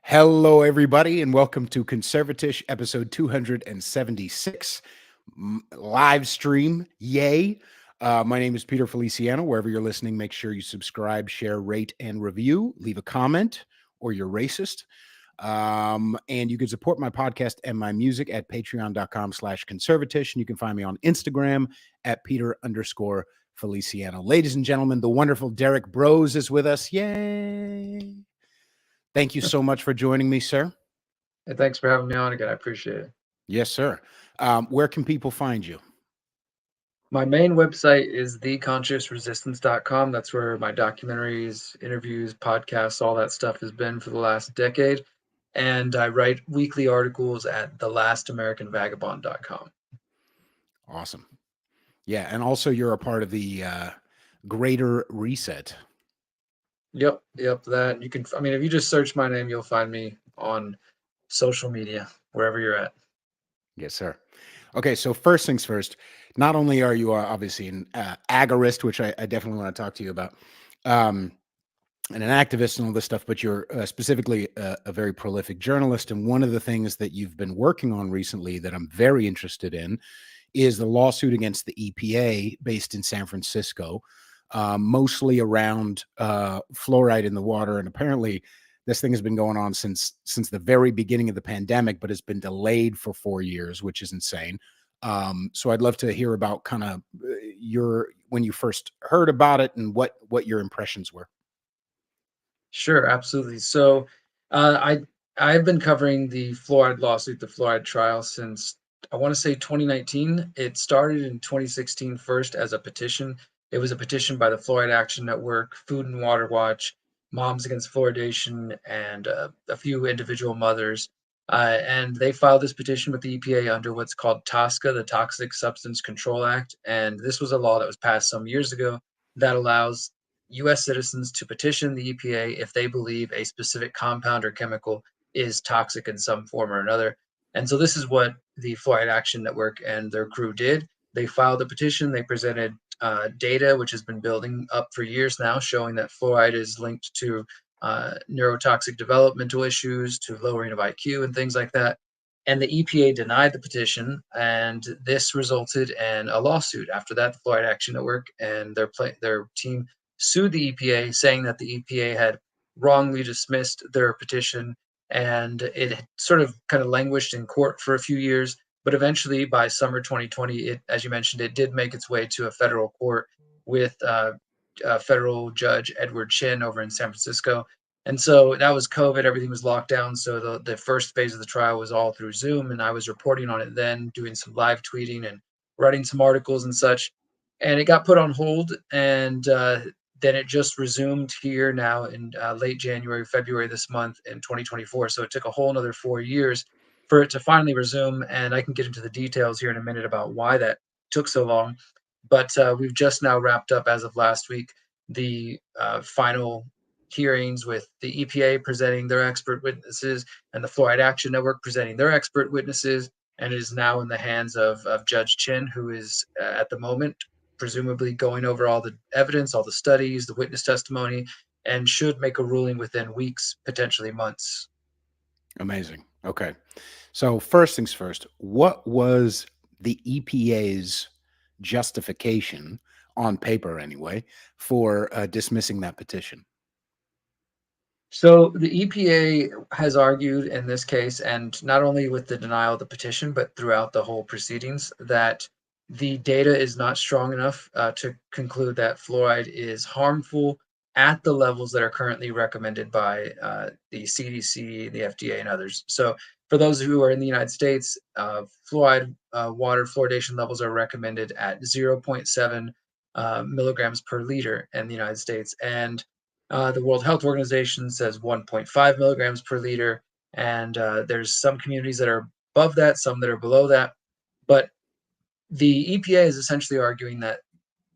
Hello, everybody, and welcome to Conservatish episode 276 live stream. Yay. My name is Peter Feliciano. Wherever you're listening, make sure you subscribe, share, rate, and review. Leave a comment or you're racist. And you can support my podcast and my music at patreon.com/conservatish. And you can find me on Instagram at Peter_Feliciano. Ladies and gentlemen, the wonderful Derrick Broze is with us. Yay. Thank you so much for joining me, sir. Hey, thanks for having me on again. I appreciate it. Yes, sir. Where can people find you? My main website is theconsciousresistance.com. That's where my documentaries, interviews, podcasts, all that stuff has been for the last decade. And I write weekly articles at thelastamericanvagabond.com. Awesome. Yeah, and also you're a part of the Greater Reset. Yep, that. You can, if you just search my name, you'll find me on social media, wherever you're at. Yes, sir. Okay, so first things first, not only are you obviously an agorist, which I definitely want to talk to you about, and an activist and all this stuff, but you're specifically a very prolific journalist. And one of the things that you've been working on recently that I'm very interested in is the lawsuit against the EPA based in San Francisco, mostly around fluoride in the water. And apparently this thing has been going on since the very beginning of the pandemic, but has been delayed for 4 years, which is insane. So I'd love to hear about kind of when you first heard about it and what your impressions were. Sure, absolutely. So I've been covering the fluoride lawsuit, the fluoride trial, since I want to say 2019. It started in 2016 first as a petition. It was a petition by the Fluoride Action Network, Food and Water Watch, Moms Against Fluoridation, and a few individual mothers. And they filed this petition with the EPA under what's called TSCA, the Toxic Substance Control Act. And this was a law that was passed some years ago that allows U.S. citizens to petition the EPA if they believe a specific compound or chemical is toxic in some form or another. And so this is what the Fluoride Action Network and their crew did. They filed a petition. They presented data, which has been building up for years now, showing that fluoride is linked to neurotoxic developmental issues, to lowering of IQ and things like that. And the EPA denied the petition, and this resulted in a lawsuit. After that, the Fluoride Action Network and their team sued the EPA, saying that the EPA had wrongly dismissed their petition, and it had sort of kind of languished in court for a few years. But eventually, by summer 2020, as you mentioned, it did make its way to a federal court with federal judge Edward Chin over in San Francisco. And so that was COVID, everything was locked down. So the first phase of the trial was all through Zoom, and I was reporting on it then, doing some live tweeting and writing some articles and such. And it got put on hold, and then it just resumed here now in late January, February this month in 2024. So it took a whole another 4 years for it to finally resume. And I can get into the details here in a minute about why that took so long. But we've just now wrapped up, as of last week, the final hearings with the EPA presenting their expert witnesses and the Fluoride Action Network presenting their expert witnesses. And it is now in the hands of Judge Chin, who is at the moment presumably going over all the evidence, all the studies, the witness testimony, and should make a ruling within weeks, potentially months. Amazing. Okay. So first things first, what was the EPA's justification, on paper anyway, for dismissing that petition? So the EPA has argued in this case, and not only with the denial of the petition, but throughout the whole proceedings, that the data is not strong enough to conclude that fluoride is harmful at the levels that are currently recommended by the CDC, the FDA, and others. So for those who are in the United States, fluoride water fluoridation levels are recommended at 0.7 milligrams per liter in the United States. And the World Health Organization says 1.5 milligrams per liter, and there's some communities that are above that, some that are below that. But the EPA is essentially arguing that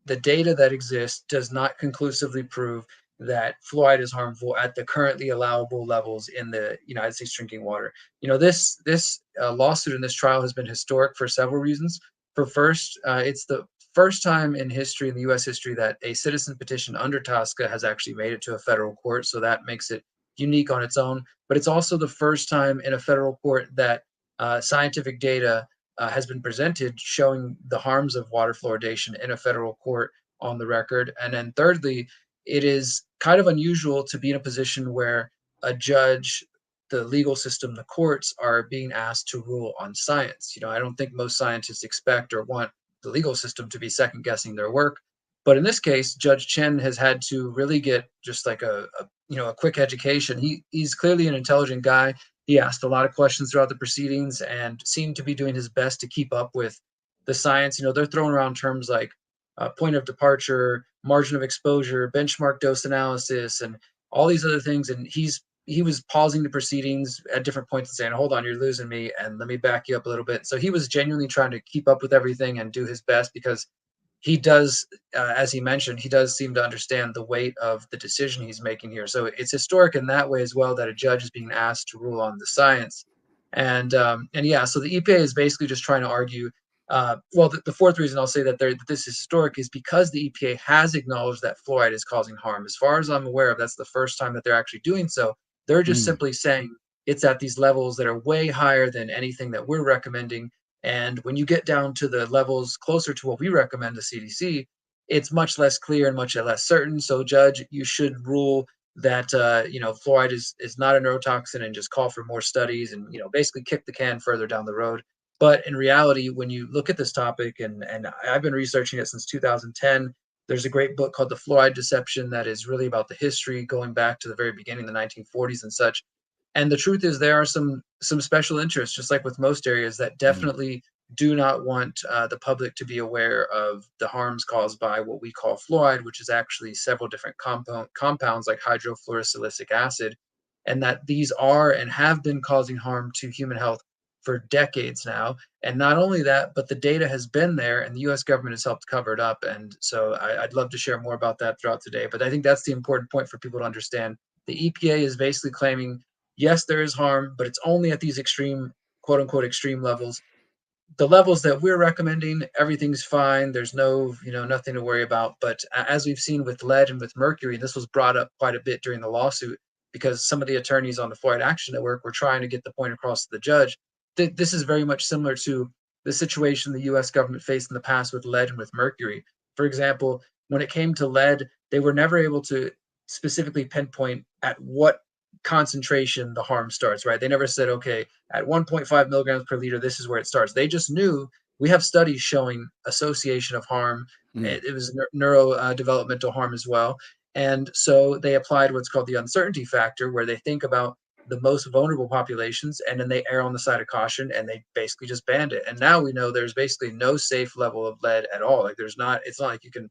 the data that exists does not conclusively prove that fluoride is harmful at the currently allowable levels in the United States drinking water. This lawsuit and this trial has been historic for several reasons. For first, it's the first time in history, in the U.S. history, that a citizen petition under TSCA has actually made it to a federal court. So that makes it unique on its own, but it's also the first time in a federal court that scientific data has been presented showing the harms of water fluoridation in a federal court on the record. And then thirdly, it is kind of unusual to be in a position where a judge, the legal system, the courts are being asked to rule on science. I don't think most scientists expect or want the legal system to be second guessing their work. But in this case, Judge Chen has had to really get just like a quick education. He's clearly an intelligent guy. He asked a lot of questions throughout the proceedings and seemed to be doing his best to keep up with the science. They're throwing around terms like point of departure, margin of exposure, benchmark dose analysis, and all these other things. And he was pausing the proceedings at different points and saying, "Hold on, you're losing me, and let me back you up a little bit." So he was genuinely trying to keep up with everything and do his best because he does, as he mentioned, he does seem to understand the weight of the decision he's making here. So it's historic in that way as well that a judge is being asked to rule on the science. And yeah, so the EPA is basically just trying to argue. Well, the fourth reason I'll say that this is historic is because the EPA has acknowledged that fluoride is causing harm. As far as I'm aware of, that's the first time that they're actually doing so. They're just Mm. simply saying it's at these levels that are way higher than anything that we're recommending, and when you get down to the levels closer to what we recommend the CDC, it's much less clear and much less certain. So, Judge, you should rule that fluoride is not a neurotoxin and just call for more studies and basically kick the can further down the road. But in reality, when you look at this topic, and I've been researching it since 2010, there's a great book called The Fluoride Deception that is really about the history going back to the very beginning, the 1940s and such. And the truth is, there are some special interests, just like with most areas, that Mm. definitely do not want the public to be aware of the harms caused by what we call fluoride, which is actually several different compounds like hydrofluorosilicic acid, and that these are and have been causing harm to human health for decades now. And not only that, but the data has been there, and the U.S. government has helped cover it up. And so I'd love to share more about that throughout today. But I think that's the important point for people to understand. The EPA is basically claiming, yes, there is harm, but it's only at these extreme, quote unquote, extreme levels. The levels that we're recommending, everything's fine. There's nothing to worry about. But as we've seen with lead and with mercury, this was brought up quite a bit during the lawsuit because some of the attorneys on the Fluoride Action Network were trying to get the point across to the judge. This is very much similar to the situation the U.S. government faced in the past with lead and with mercury. For example, when it came to lead, they were never able to specifically pinpoint at what concentration the harm starts, right? They never said, okay, at 1.5 milligrams per liter, this is where it starts. They just knew we have studies showing association of harm. Mm. It was neuro developmental harm as well. And so they applied what's called the uncertainty factor, where they think about the most vulnerable populations and then they err on the side of caution and they basically just banned it. And now we know there's basically no safe level of lead at all. Like it's not like you can,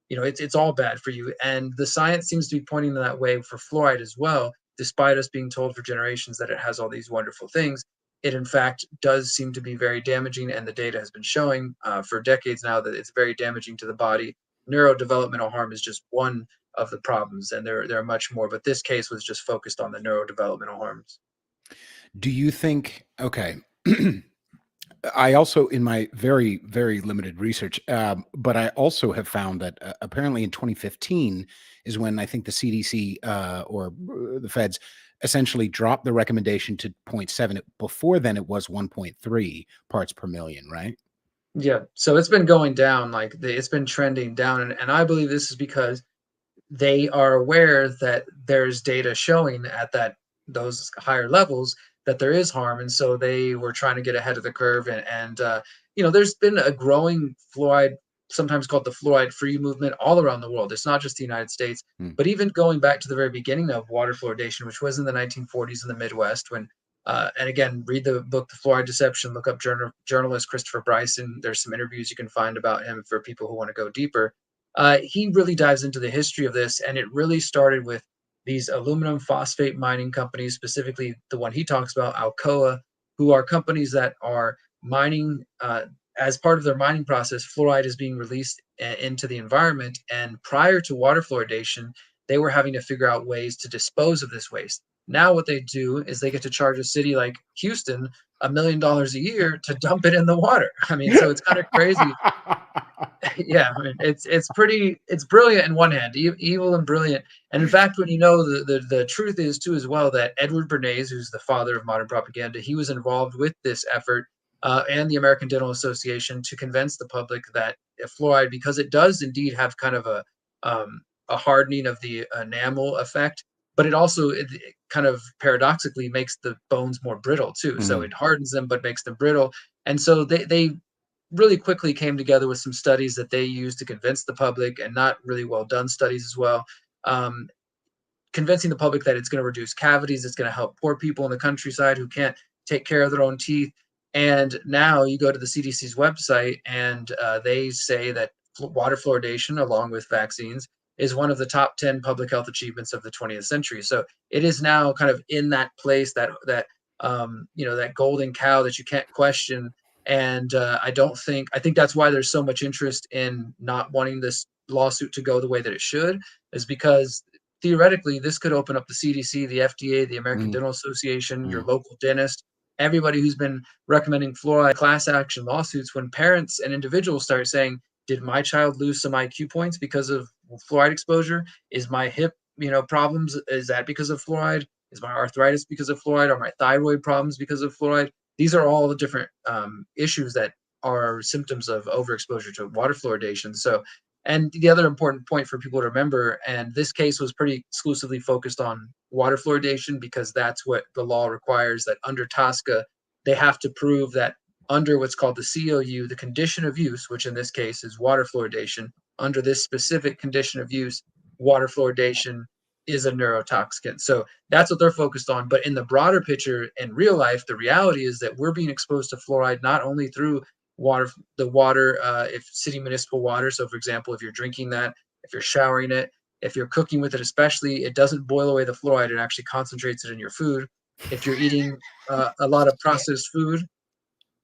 it's all bad for you. And the science seems to be pointing that way for fluoride as well, despite us being told for generations that it has all these wonderful things. It in fact does seem to be very damaging, and the data has been showing for decades now that it's very damaging to the body. Neurodevelopmental harm is just one of the problems, and there are much more. But this case was just focused on the neurodevelopmental harms. Do you think, okay, I also, in my very, very limited research, but I also have found that apparently in 2015 is when I think the CDC or the feds essentially dropped the recommendation to zero point 0.7. Before then, it was 1.3 parts per million, right? Yeah, so it's been going down, like it's been trending down, and I believe this is because they are aware that there's data showing at those higher levels that there is harm, and so they were trying to get ahead of the curve. And there's been a growing fluoride, sometimes called the fluoride free movement, all around the world. It's not just the United States, Hmm. but even going back to the very beginning of water fluoridation, which was in the 1940s in the Midwest, when and again, read the book The Fluoride Deception, look up journalist Christopher Bryson. There's some interviews you can find about him for people who want to go deeper. He really dives into the history of this, and it really started with these aluminum phosphate mining companies, specifically the one he talks about, Alcoa, who are companies that are mining. As part of their mining process, fluoride is being released into the environment. And prior to water fluoridation, they were having to figure out ways to dispose of this waste. Now what they do is they get to charge a city like Houston $1 million a year to dump it in the water. I mean, so it's kind of crazy. Yeah, I mean, it's brilliant in one hand, evil and brilliant. And in fact, when you know the truth is too as well that Edward Bernays, who's the father of modern propaganda, he was involved with this effort and the American Dental Association to convince the public that fluoride, because it does indeed have kind of a hardening of the enamel effect, but it kind of paradoxically makes the bones more brittle too. So Mhm. it hardens them but makes them brittle. And so they really quickly came together with some studies that they used to convince the public, and not really well done studies as well, um, convincing the public that it's going to reduce cavities, it's going to help poor people in the countryside who can't take care of their own teeth. And now you go to the CDC's website, and they say that water fluoridation, along with vaccines, is one of the top 10 public health achievements of the 20th century. So it is now kind of in that place, that golden cow that you can't question. And I think that's why there's so much interest in not wanting this lawsuit to go the way that it should, is because theoretically this could open up the CDC, the FDA, the American Mm, Dental Association, your mm. local dentist, everybody who's been recommending fluoride class action lawsuits. When parents and individuals start saying, did my child lose some IQ points because of fluoride exposure? Is my hip, problems, is that because of fluoride? Is my arthritis because of fluoride? Are my thyroid problems because of fluoride? These are all the different issues that are symptoms of overexposure to water fluoridation. So, and the other important point for people to remember, and this case was pretty exclusively focused on water fluoridation because that's what the law requires, that under TSCA, they have to prove that under what's called the COU, the condition of use, which in this case is water fluoridation, under this specific condition of use, water fluoridation is a neurotoxicant. So that's what they're focused on. But in the broader picture, in real life, the reality is that we're being exposed to fluoride not only through water, if city municipal water. So, for example, if you're drinking that, if you're showering it, if you're cooking with it, especially, it doesn't boil away the fluoride. It actually concentrates it in your food. If you're eating a lot of Yeah. processed food,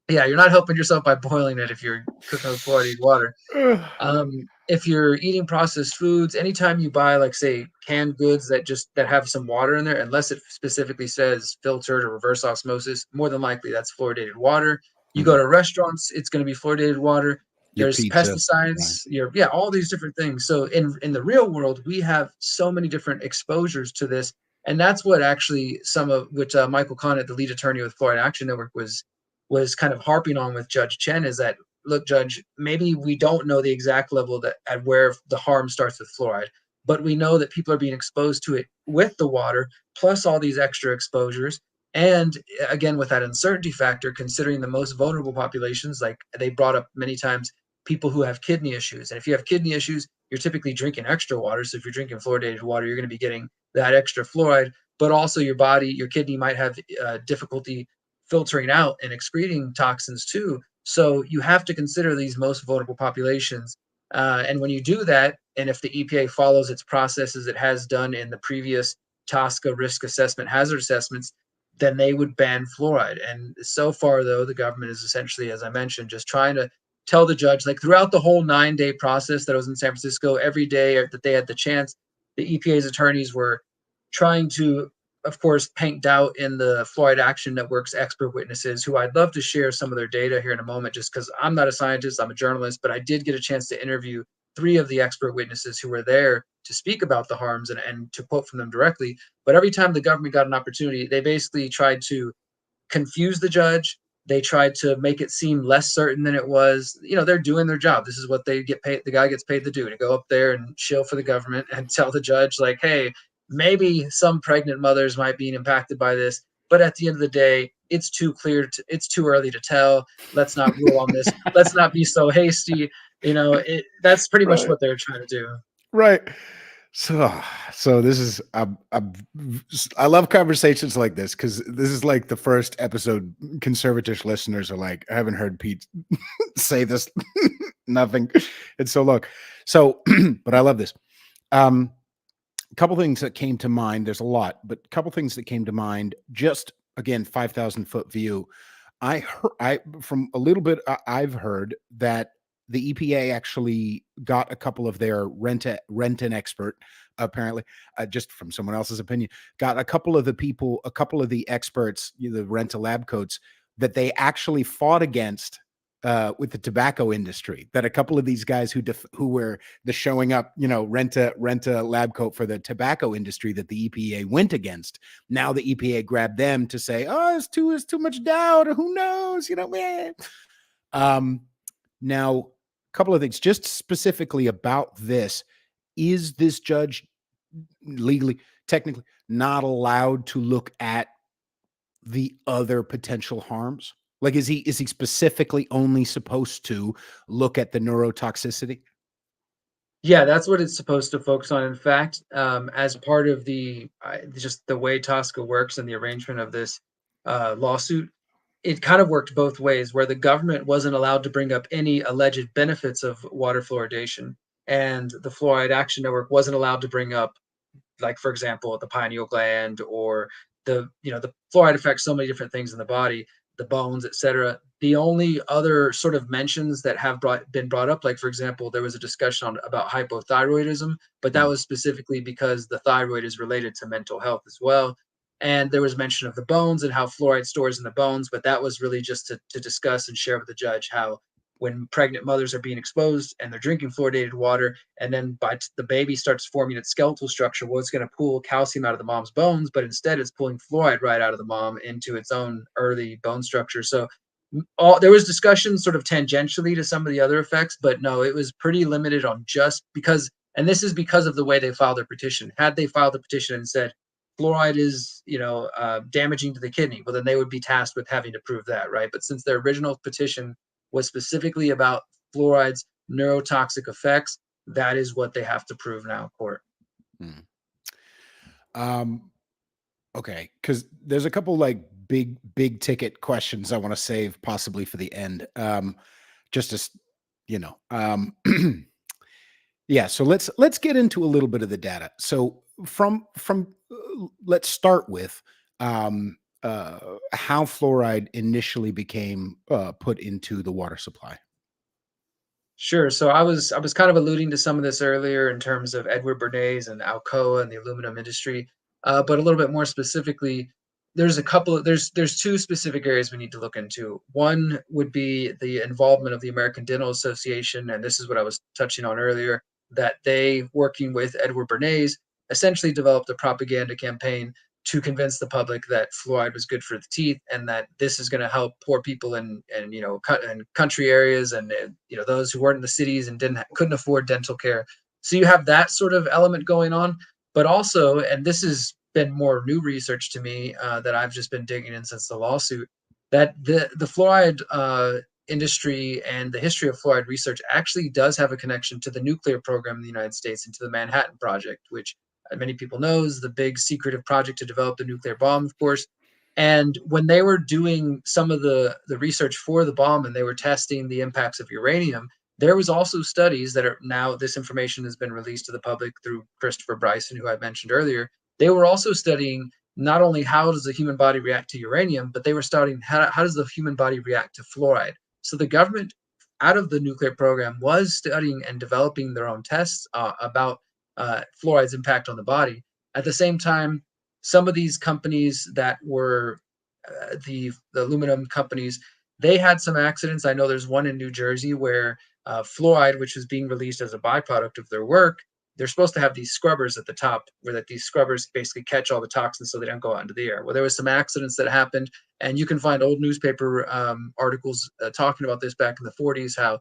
yeah, you're not helping yourself by boiling it if you're cooking with fluoridated water. Ugh. If you're eating processed foods, anytime you buy, like, say, canned goods that have some water in there, unless it specifically says filtered or reverse osmosis, more than likely that's fluoridated water. You go Mhm. to restaurants, it's going to be fluoridated water. Your There's pizza. Right. pesticides, yeah, all these different things. So in the real world, we have so many different exposures to this, and that's what actually some of which Michael Conant, the lead attorney with Fluoride Action Network, was kind of harping on with Judge Chen, is that, look, Judge, maybe we don't know the exact level that at where the harm starts with fluoride, but we know that people are being exposed to it with the water, plus all these extra exposures. And again, with that uncertainty factor, considering the most vulnerable populations, like they brought up many times, people who have kidney issues. And if you have kidney issues, you're typically drinking extra water. So if you're drinking fluoridated water, you're going to be getting that extra fluoride. But also your kidney might have difficulty filtering out and excreting toxins too. So you have to consider these most vulnerable populations. And when you do that, and if the EPA follows its processes it has done in the previous TSCA risk assessment hazard assessments, then they would ban fluoride. And so far, though, the government is essentially, as I mentioned, just trying to tell the judge, like throughout the whole 9-day process that was in San Francisco, every day that they had the chance, the EPA's attorneys were trying to, of course, paint doubt in the Fluoride Action Network's expert witnesses, who I'd love to share some of their data here in a moment, just because I'm not a scientist, I'm a journalist, but I did get a chance to interview 3 of the expert witnesses who were there to speak about the harms and to quote from them directly. But every time the government got an opportunity, they basically tried to confuse the judge. They tried to make it seem less certain than it was. They're doing their job. This is what they get paid. The guy gets paid to do, to go up there and shill for the government and tell the judge, like, hey, maybe some pregnant mothers might be impacted by this, but at the end of the day, it's too clear. It's too early to tell. Let's not rule on this. Let's not be so hasty. That's pretty much Right. what they're trying to do. Right. So, so this is I love conversations like this because this is like the first episode. Conservatish listeners are like, I haven't heard Pete say this. Nothing. It's so long. So, but I love this. A couple things that came to mind. There's a lot, but a couple things that came to mind. Just again, 5,000 foot view. I heard, from a little bit, I've heard that the EPA actually got a couple of their rent-an expert, apparently, just from someone else's opinion, got a couple of the experts, the rent-a-lab coats, that they actually fought against with the tobacco industry. That a couple of these guys who were the showing up, rent a lab coat for the tobacco industry that the EPA went against. Now the EPA grabbed them to say, oh, it's too much doubt, or who knows, man. Now, a couple of things, just specifically about this. Is this judge legally, technically, not allowed to look at the other potential harms? Like, is he specifically only supposed to look at the neurotoxicity? Yeah, that's what it's supposed to focus on. In fact, as part of just the way Tosca works and the arrangement of this lawsuit, it kind of worked both ways, where the government wasn't allowed to bring up any alleged benefits of water fluoridation, and the Fluoride Action Network wasn't allowed to bring up, like, for example, the pineal gland, or the fluoride affects so many different things in the body, the bones, etc. The only other sort of mentions that have been brought up, like, for example, there was a discussion about hypothyroidism, but that Mm, was specifically because the thyroid is related to mental health as well. And there was mention of the bones and how fluoride stores in the bones, but that was really just to discuss and share with the judge how, when pregnant mothers are being exposed and they're drinking fluoridated water, and then the baby starts forming its skeletal structure, well, it's going to pull calcium out of the mom's bones, but instead it's pulling fluoride right out of the mom into its own early bone structure. So there was discussion sort of tangentially to some of the other effects, but no, it was pretty limited on just because, and this is because of the way they filed their petition. Had they filed the petition and said fluoride is, damaging to the kidney, well, then they would be tasked with having to prove that, right? But since their original petition was specifically about fluoride's neurotoxic effects, that is what they have to prove now in court. mm. Okay, because there's a couple like big ticket questions I want to save possibly for the end. Just as you know, yeah. So let's get into a little bit of the data. So let's start with how fluoride initially became put into the water supply. Sure. So I was kind of alluding to some of this earlier in terms of Edward Bernays and Alcoa and the aluminum industry, but a little bit more specifically, there's two specific areas we need to look into. One would be the involvement of the American Dental Association, and this is what I was touching on earlier, that they, working with Edward Bernays, essentially developed a propaganda campaign to convince the public that fluoride was good for the teeth, and that this is going to help poor people in in country areas, and those who weren't in the cities and couldn't afford dental care. So you have that sort of element going on, but also, and this has been more new research to me that I've just been digging in since the lawsuit, that the fluoride industry and the history of fluoride research actually does have a connection to the nuclear program in the United States and to the Manhattan Project, which many people know is the big secretive project to develop the nuclear bomb, of course. And when they were doing some of the research for the bomb and they were testing the impacts of uranium, there was also studies that are now, this information has been released to the public through Christopher Bryson, who I mentioned earlier. They were also studying not only how does the human body react to uranium, but they were studying how does the human body react to fluoride. So the government, out of the nuclear program, was studying and developing their own tests about fluoride's impact on the body. At the same time, some of these companies that were the aluminum companies, they had some accidents. I know there's one in New Jersey where fluoride, which is being released as a byproduct of their work, they're supposed to have these scrubbers at the top, where that these scrubbers basically catch all the toxins so they don't go out into the air. Well, there was some accidents that happened, and you can find old newspaper articles talking about this back in the 40s, how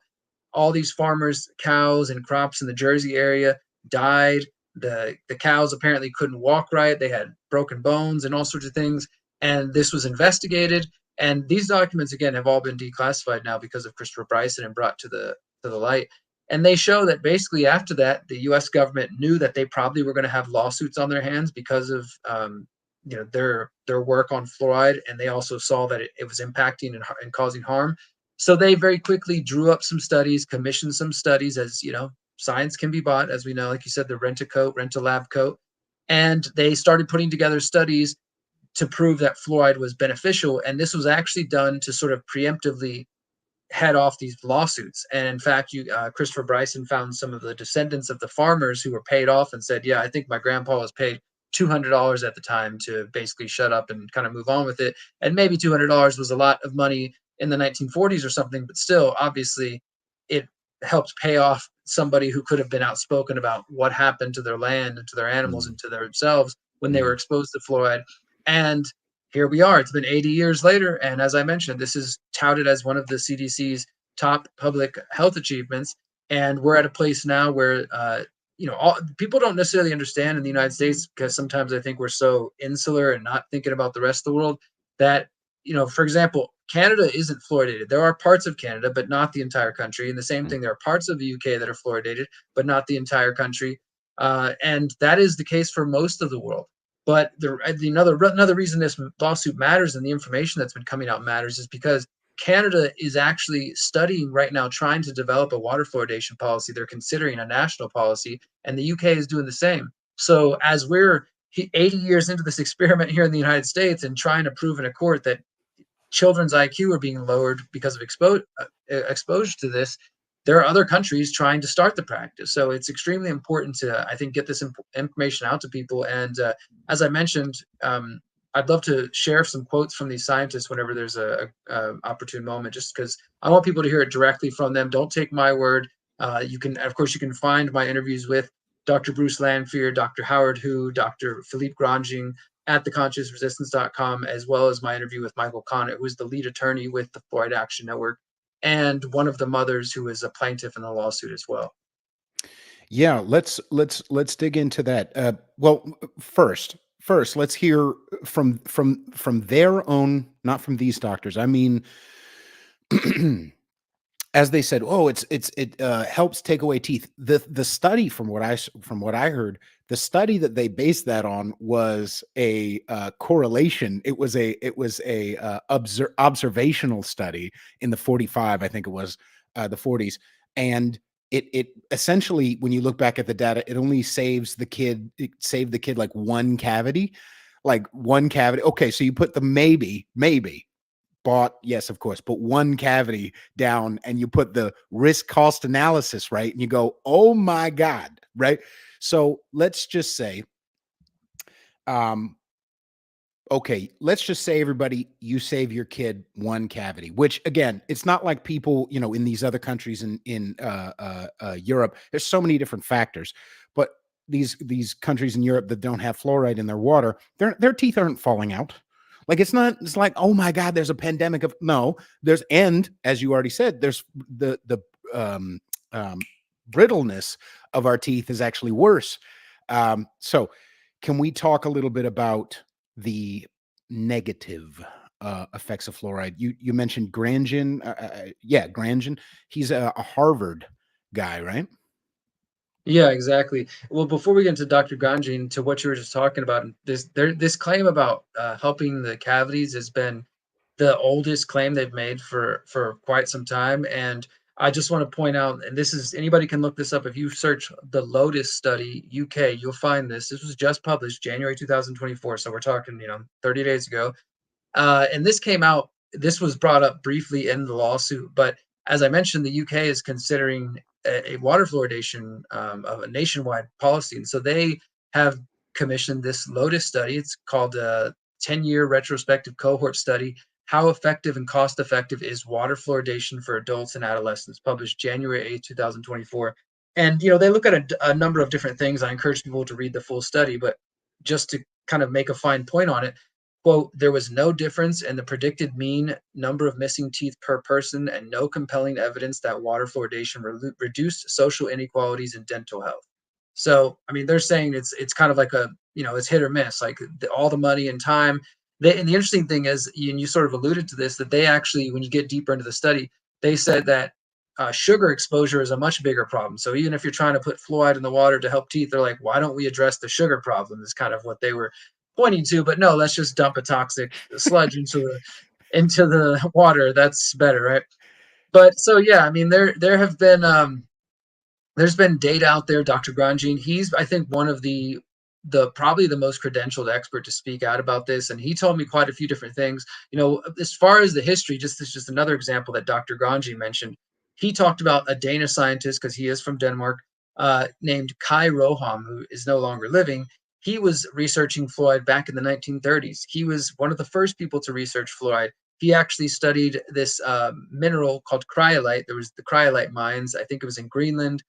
all these farmers, cows and crops in the Jersey area died. The cows apparently couldn't walk right. They had broken bones and all sorts of things. And this was investigated. And these documents, again, have all been declassified now because of Christopher Bryson and brought to the light. And they show that basically after that, the U.S. government knew that they probably were going to have lawsuits on their hands because of their work on fluoride, and they also saw that it was impacting and causing harm. So they very quickly drew up some studies, commissioned some studies, as science can be bought, as we know, like you said, the rent a lab coat. And they started putting together studies to prove that fluoride was beneficial. And this was actually done to sort of preemptively head off these lawsuits. And in fact, Christopher Bryson found some of the descendants of the farmers who were paid off and said, "Yeah, I think my grandpa was paid $200 at the time to basically shut up and kind of move on with it." And maybe $200 was a lot of money in the 1940s or something, but still, obviously, it helped pay off somebody who could have been outspoken about what happened to their land and to their animals Mm, and to themselves when they were mhm, exposed to fluoride. And here we are. It's been 80 years later. And as I mentioned, this is touted as one of the CDC's top public health achievements. And we're at a place now where, people don't necessarily understand in the United States, because sometimes I think we're so insular and not thinking about the rest of the world, that, for example, Canada isn't fluoridated. There are parts of Canada, but not the entire country. And the same mm. thing, there are parts of the UK that are fluoridated, but not the entire country. And that is the case for most of the world. But another reason this lawsuit matters and the information that's been coming out matters is because Canada is actually studying right now, trying to develop a water fluoridation policy. They're considering a national policy, and the UK is doing the same. So as we're 80 years into this experiment here in the United States and trying to prove in a court that children's IQ are being lowered because of exposure to this, there are other countries trying to start the practice. So it's extremely important to, I think, get this information out to people. And as I mentioned, I'd love to share some quotes from these scientists whenever there's a opportune moment, just because I want people to hear it directly from them. Don't take my word. Of course, you can find my interviews with Dr. Bruce Lanphier, Dr. Howard Hu, Dr. Philippe Grandjean at theconsciousresistance.com, as well as my interview with Michael Connett, who is the lead attorney with the Fluoride Action Network and one of the mothers who is a plaintiff in the lawsuit as well. Yeah, let's dig into that. Well, first, let's hear from their own, not from these doctors. I mean, as they said, oh, it helps take away teeth. The study, from what I heard, the study that they based that on was a correlation. It was a observational study in the 45, I think it was, the 40s, and it essentially, when you look back at the data, it only saves the kid. It saved the kid like one cavity, like one cavity. Okay, so you put the maybe bought, yes, of course, but one cavity down, and you put the risk cost analysis, right? And you go, oh my God, right? So let's just say, um, okay, let's just say, everybody, you save your kid one cavity, which, again, it's not like people, in these other countries in Europe, there's so many different factors, but these countries in Europe that don't have fluoride in their water, their teeth aren't falling out. Like, it's like, oh my God, there's a pandemic of, no, and as you already said, there's the um, um, brittleness of our teeth is actually worse. So can we talk a little bit about the negative effects of fluoride? You mentioned Grandjean. Yeah, Grandjean. He's a Harvard guy, right? Yeah, exactly. Well, before we get into Dr. Ganji, to what you were just talking about, this claim about helping the cavities has been the oldest claim they've made for quite some time. And I just want to point out, and this is, anybody can look this up. If you search the Lotus study UK, you'll find this. This was just published January 2024. So we're talking, 30 days ago. And this was brought up briefly in the lawsuit, but as I mentioned, the UK is considering a water fluoridation of a nationwide policy. And so they have commissioned this Lotus study. It's called a 10-year retrospective cohort study. How effective and cost effective is water fluoridation for adults and adolescents? Published January 8th, 2024. And, they look at a number of different things. I encourage people to read the full study, but just to kind of make a fine point on it, quote, there was no difference in the predicted mean number of missing teeth per person and no compelling evidence that water fluoridation reduced social inequalities in dental health. So, I mean, they're saying it's kind of like it's hit or miss, like all the money and time. And the interesting thing is, and you sort of alluded to this, that they actually, when you get deeper into the study, they said that sugar exposure is a much bigger problem. So even if you're trying to put fluoride in the water to help teeth, they're like, why don't we address the sugar problem? Is kind of what they were pointing to. But no, let's just dump a toxic sludge into the water. That's better, right? But so yeah, I mean, there have been there's been data out there. Dr. Grandjean, he's, I think, one of the probably the most credentialed expert to speak out about this, and he told me quite a few different things. As far as the history, just another example that Dr. Ganji mentioned. He talked about a Danish scientist, because he is from Denmark, named Kai Roham, who is no longer living. He was researching fluoride back in the 1930s. He was one of the first people to research fluoride. He actually studied this mineral called cryolite. There was the cryolite mines. I think it was in Greenland,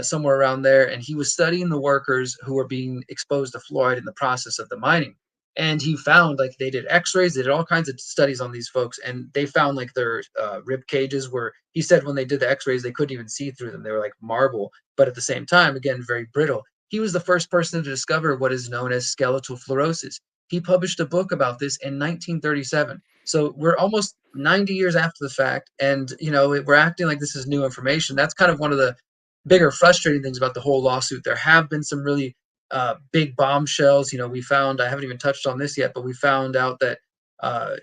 somewhere around there. And he was studying the workers who were being exposed to fluoride in the process of the mining. And he found, like, they did X-rays, they did all kinds of studies on these folks, and they found like their rib cages were. He said when they did the X-rays, they couldn't even see through them; they were like marble, but at the same time, again, very brittle. He was the first person to discover what is known as skeletal fluorosis. He published a book about this in 1937. So we're almost 90 years after the fact, and we're acting like this is new information. That's kind of one of the bigger frustrating things about the whole lawsuit. There have been some really big bombshells. We found, I haven't even touched on this yet, but we found out that uh,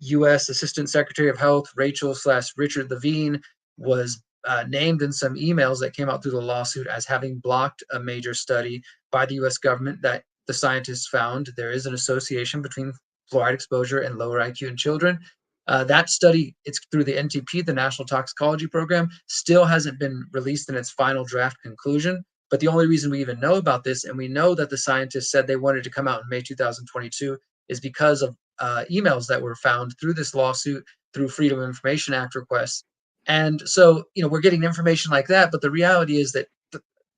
U.S. Assistant Secretary of Health Rachel/Richard Levine was named in some emails that came out through the lawsuit as having blocked a major study by the U.S. government that the scientists found there is an association between fluoride exposure and lower IQ in children. That study, it's through the NTP, the National Toxicology Program, still hasn't been released in its final draft conclusion. But the only reason we even know about this, and we know that the scientists said they wanted to come out in May 2022, is because of emails that were found through this lawsuit, through Freedom of Information Act requests. And so, we're getting information like that. But the reality is that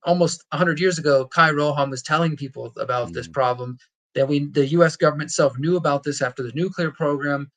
almost 100 years ago, Kai Roham was telling people about this problem. That the U.S. government itself knew about this after the nuclear program.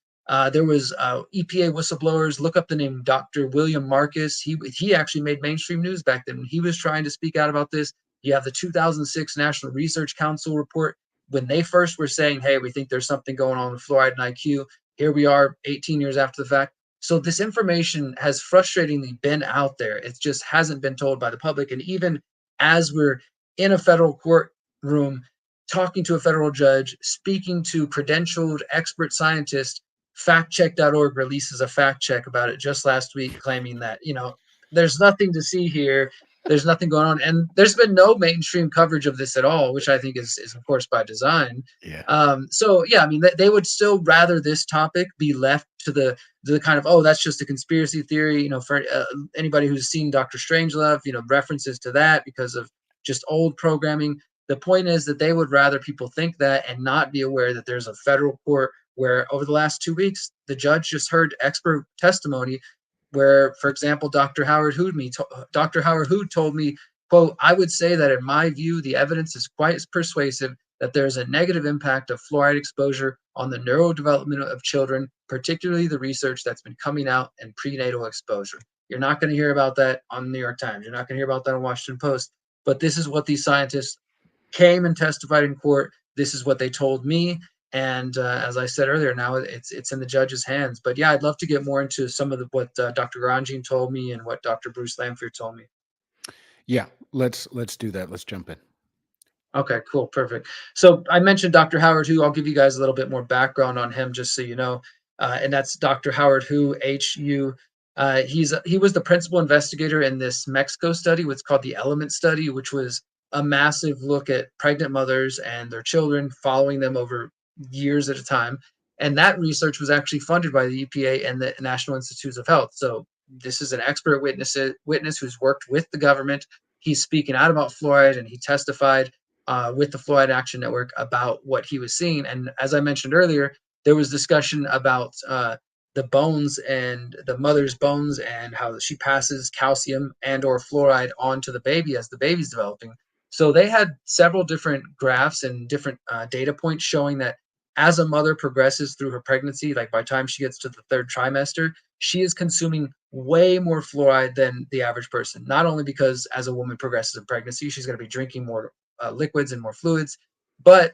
There was EPA whistleblowers. Look up the name Dr. William Marcus. He actually made mainstream news back then when he was trying to speak out about this. You have the 2006 National Research Council report when they first were saying, "Hey, we think there's something going on with fluoride and IQ." Here we are, 18 years after the fact. So this information has frustratingly been out there. It just hasn't been told by the public. And even as we're in a federal courtroom, talking to a federal judge, speaking to credentialed expert scientists, factcheck.org releases a fact check about it just last week, claiming that, there's nothing to see here. There's nothing going on. And there's been no mainstream coverage of this at all, which I think is of course, by design. Yeah. So, yeah, I mean, they would still rather this topic be left to the kind of, oh, that's just a conspiracy theory, for anybody who's seen Dr. Strangelove, references to that because of just old programming. The point is that they would rather people think that and not be aware that there's a federal court where over the last 2 weeks, the judge just heard expert testimony where, for example, Dr. Howard Hood told me, quote, "I would say that in my view, the evidence is quite persuasive that there is a negative impact of fluoride exposure on the neurodevelopment of children, particularly the research that's been coming out in prenatal exposure." You're not going to hear about that on the New York Times. You're not going to hear about that on Washington Post. But this is what these scientists came and testified in court. This is what they told me. And as I said earlier, now it's in the judge's hands. But yeah, I'd love to get more into some of what Dr. Garanjin told me and what Dr. Bruce Lanphier told me. Yeah, let's do that. Let's jump in. Okay, cool, perfect. So I mentioned Dr. Howard Hu. I'll give you guys a little bit more background on him, just so you know. And that's Dr. Howard Hu, H.U. He was the principal investigator in this Mexico study, what's called the Element Study, which was a massive look at pregnant mothers and their children, following them over years at a time. And that research was actually funded by the EPA and the National Institutes of Health. So this is an expert witness who's worked with the government. He's speaking out about fluoride, and he testified with the Fluoride Action Network about what he was seeing. And as I mentioned earlier, there was discussion about the bones and the mother's bones and how she passes calcium and or fluoride onto the baby as the baby's developing. So they had several different graphs and different data points showing that as a mother progresses through her pregnancy, like by the time she gets to the third trimester, she is consuming way more fluoride than the average person. Not only because as a woman progresses in pregnancy, she's going to be drinking more liquids and more fluids, but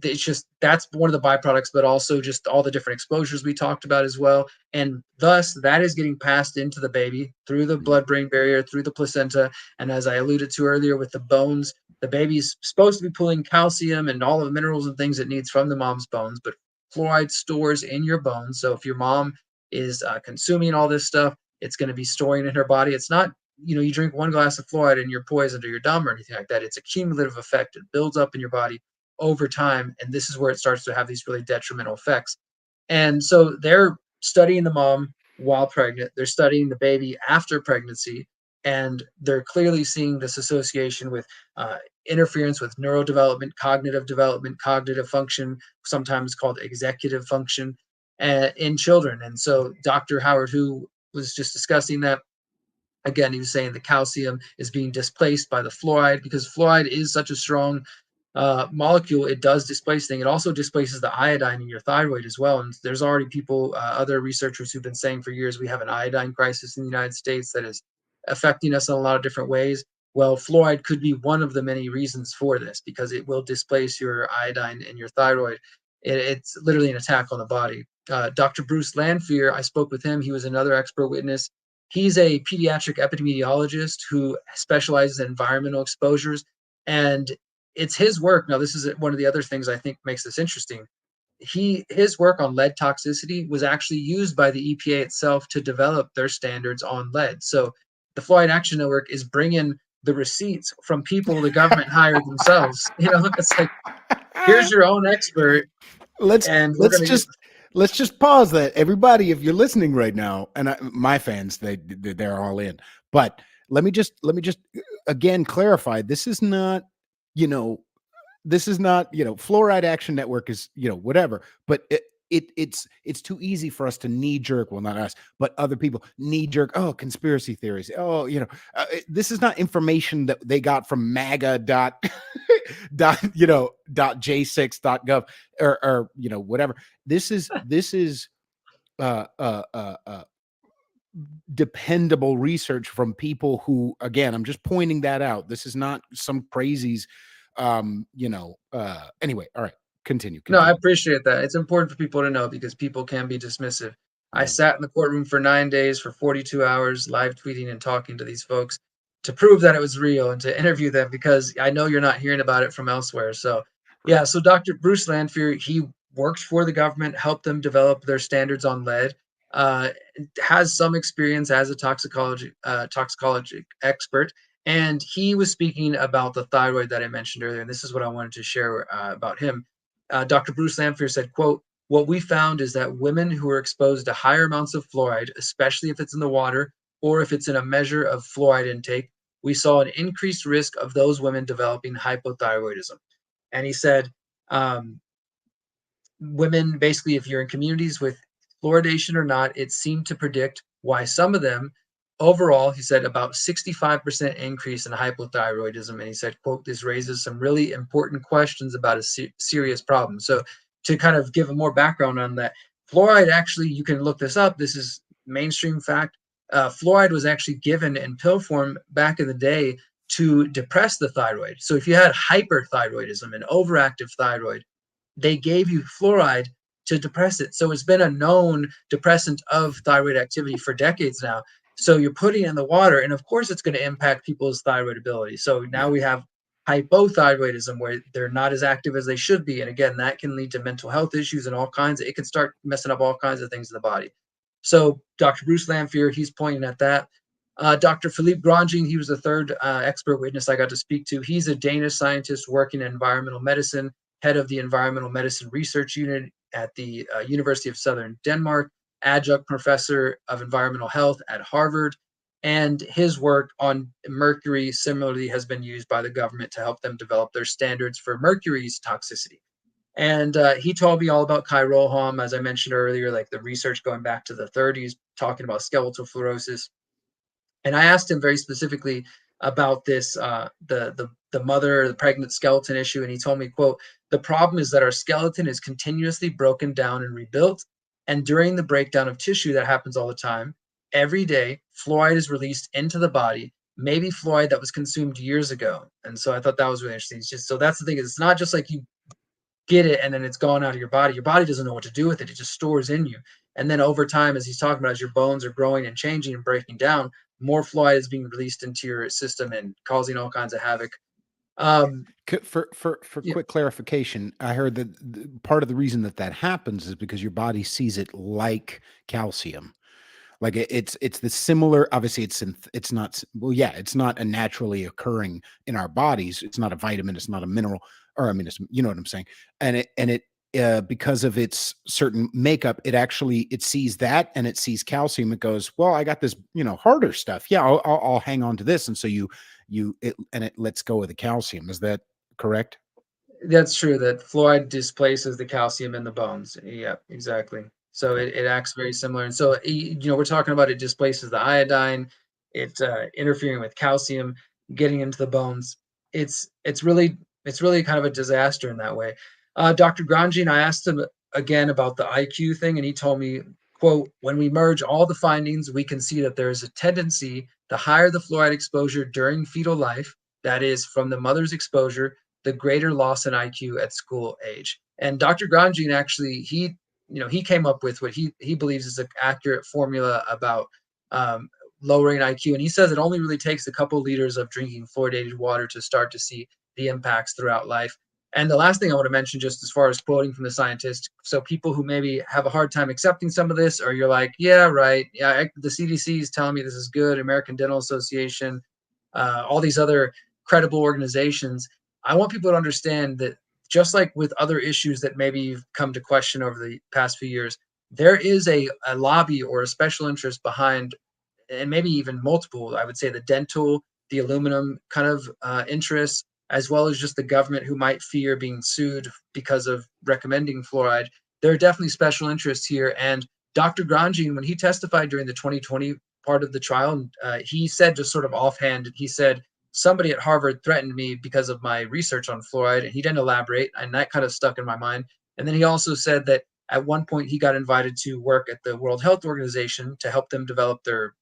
it's just that's one of the byproducts, but also just all the different exposures we talked about as well. And thus, that is getting passed into the baby through the blood-brain barrier, through the placenta. And as I alluded to earlier with the bones, the baby's supposed to be pulling calcium and all of the minerals and things it needs from the mom's bones, but fluoride stores in your bones. So if your mom is consuming all this stuff, it's going to be storing in her body. It's not you drink one glass of fluoride and you're poisoned or you're dumb or anything like that. It's a cumulative effect. It builds up in your body over time, and this is where it starts to have these really detrimental effects. And so they're studying the mom while pregnant. They're studying the baby after pregnancy, and they're clearly seeing this association with interference with neurodevelopment, cognitive function, sometimes called executive function, in children. And so Dr. Howard, who was just discussing that, again, he was saying the calcium is being displaced by the fluoride because fluoride is such a strong molecule. It does displace things. It also displaces the iodine in your thyroid as well. And there's already people, other researchers who've been saying for years, we have an iodine crisis in the United States that is affecting us in a lot of different ways. Well, fluoride could be one of the many reasons for this because it will displace your iodine in your thyroid. It's literally an attack on the body. Dr. Bruce Lanphier, I spoke with him. He was another expert witness. He's a pediatric epidemiologist who specializes in environmental exposures. And it's his work. Now, this is one of the other things I think makes this interesting. His work on lead toxicity was actually used by the EPA itself to develop their standards on lead. So the Fluoride Action Network is bringing the receipts from people the government hired themselves. It's like, here's your own expert, let's and we're let's going to use. just let's just pause that, everybody. If you're listening right now, and my fans, they're all in. But let me just again clarify. This is not, Fluoride Action Network is, whatever. But it's too easy for us to knee jerk. Well, not us, but other people knee jerk. Oh, conspiracy theories. Oh, this is not information that they got from MAGA dot j6.gov or whatever. This is dependable research from people who, again, I'm just pointing that out. This is not some crazies. Anyway, all right, continue. No, I appreciate that. It's important for people to know because people can be dismissive. I sat in the courtroom for 9 days for 42 hours, live tweeting and talking to these folks to prove that it was real and to interview them because I know you're not hearing about it from elsewhere. So, yeah, so Dr. Bruce Lanphier, he worked for the government, helped them develop their standards on lead, uh, has some experience as a toxicology expert, and he was speaking about the thyroid that I mentioned earlier. And this is what I wanted to share about him. Dr. Bruce Lanphier said, quote, "What we found is that women who are exposed to higher amounts of fluoride, especially if it's in the water or if it's in a measure of fluoride intake, we saw an increased risk of those women developing hypothyroidism." And he said, um, women, basically, if you're in communities with fluoridation or not, it seemed to predict why some of them, overall, he said, about 65% increase in hypothyroidism. And he said, quote, "This raises some really important questions about a serious problem." So to kind of give a more background on that, fluoride, actually, you can look this up. This is mainstream fact. Fluoride was actually given in pill form back in the day to depress the thyroid. So if you had hyperthyroidism, an overactive thyroid, they gave you fluoride to depress it. So it's been a known depressant of thyroid activity for decades now. So you're putting it in the water, and of course, it's going to impact people's thyroid ability. So now we have hypothyroidism where they're not as active as they should be. And again, that can lead to mental health issues and all kinds. It can start messing up all kinds of things in the body. So Dr. Bruce Lanphier, he's pointing at that. Dr. Philippe Grandjean, he was the third expert witness I got to speak to. He's a Danish scientist working in environmental medicine, head of the Environmental Medicine Research Unit at the University of Southern Denmark, adjunct professor of environmental health at Harvard. And his work on mercury similarly has been used by the government to help them develop their standards for mercury's toxicity. And he told me all about chirohom, as I mentioned earlier, like the research going back to the 30s, talking about skeletal fluorosis. And I asked him very specifically about this, the mother, the pregnant skeleton issue, and he told me, quote, "The problem is that our skeleton is continuously broken down and rebuilt, and during the breakdown of tissue that happens all the time, every day, fluoride is released into the body, maybe fluoride that was consumed years ago." And so I thought that was really interesting. It's just, so that's the thing, it's not just like you get it and then it's gone out of your body. Your body doesn't know what to do with it. It just stores in you. And then over time, as he's talking about, as your bones are growing and changing and breaking down, more fluoride is being released into your system and causing all kinds of havoc. For Yeah, quick clarification, I heard that part of the reason that happens is because your body sees it like calcium. Like it's the similar. Obviously, it's not. Well, yeah, it's not a naturally occurring in our bodies. It's not a vitamin. It's not a mineral. Or I mean, it's, you know what I'm saying. And it because of its certain makeup, it sees that and it sees calcium. It goes, well, I got this, harder stuff. Yeah, I'll hang on to this, and so it lets go of the calcium. Is that correct? That's true that fluoride displaces the calcium in the bones. Yeah, exactly. So Okay. it acts very similar. And so, we're talking about it displaces the iodine, it's interfering with calcium, getting into the bones. It's really kind of a disaster in that way. Dr. Grandjean, I asked him again about the IQ thing, and he told me, quote, when we merge all the findings, we can see that there is a tendency, the higher the fluoride exposure during fetal life, that is from the mother's exposure, the greater loss in IQ at school age. And Dr. Grandjean actually, he came up with what he believes is an accurate formula about um, lowering IQ. And he says it only really takes a couple liters of drinking fluoridated water to start to see the impacts throughout life. And the last thing I want to mention, just as far as quoting from the scientist, so people who maybe have a hard time accepting some of this, or you're like, yeah, right, yeah, the CDC is telling me this is good, American Dental Association, all these other credible organizations. I want people to understand that just like with other issues that maybe you've come to question over the past few years, there is a lobby or a special interest behind, and maybe even multiple, I would say the dental, the aluminum kind of interests, as well as just the government who might fear being sued because of recommending fluoride. There are definitely special interests here. And Dr. Grandjean, when he testified during the 2020 part of the trial, he said, just sort of offhand, he said, somebody at Harvard threatened me because of my research on fluoride, and he didn't elaborate, and that kind of stuck in my mind. And then he also said that at one point he got invited to work at the World Health Organization to help them develop their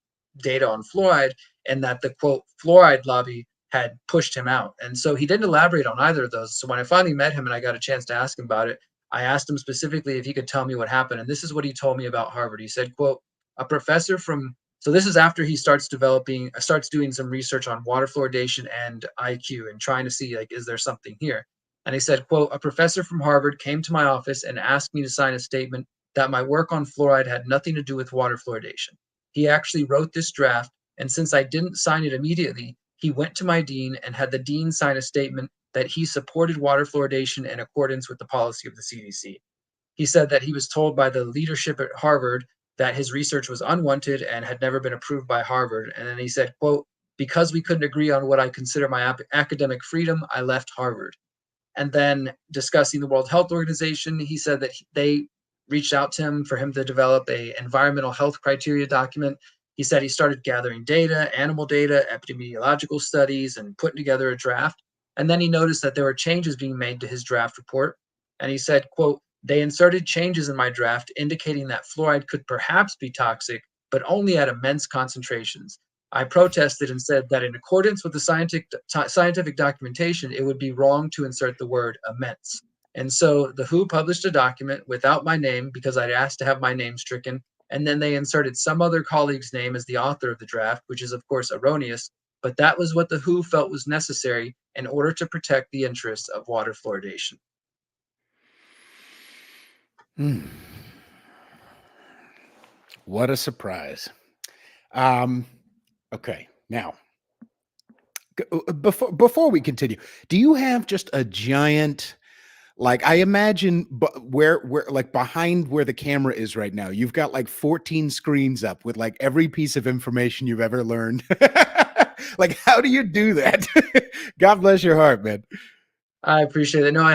data on fluoride, and that the quote fluoride lobby had pushed him out. And so he didn't elaborate on either of those. So when I finally met him and I got a chance to ask him about it, I asked him specifically if he could tell me what happened. And this is what he told me about Harvard. He said, quote, a professor from, so this is after he starts doing some research on water fluoridation and IQ and trying to see, like, is there something here? And he said, quote, a professor from Harvard came to my office and asked me to sign a statement that my work on fluoride had nothing to do with water fluoridation. He actually wrote this draft, and since I didn't sign it immediately, he went to my dean and had the dean sign a statement that he supported water fluoridation in accordance with the policy of the CDC. He said that he was told by the leadership at Harvard that his research was unwanted and had never been approved by Harvard. And then he said, quote, because we couldn't agree on what I consider my academic freedom, I left Harvard. And then discussing the World Health Organization, he said that they reached out to him for him to develop a environmental health criteria document. He said he started gathering data, animal data, epidemiological studies, and putting together a draft. And then he noticed that there were changes being made to his draft report. And he said, quote, they inserted changes in my draft indicating that fluoride could perhaps be toxic, but only at immense concentrations. I protested and said that in accordance with the scientific documentation, it would be wrong to insert the word immense. And so the WHO published a document without my name because I'd asked to have my name stricken. And then they inserted some other colleague's name as the author of the draft, which is, of course, erroneous. But that was what the WHO felt was necessary in order to protect the interests of water fluoridation. Hmm. What a surprise. Um, okay, now before we continue, do you have just a giant, like, I imagine, where like behind where the camera is right now, you've got like 14 screens up with like every piece of information you've ever learned. Like, how do you do that? God bless your heart, man. I appreciate it. No, I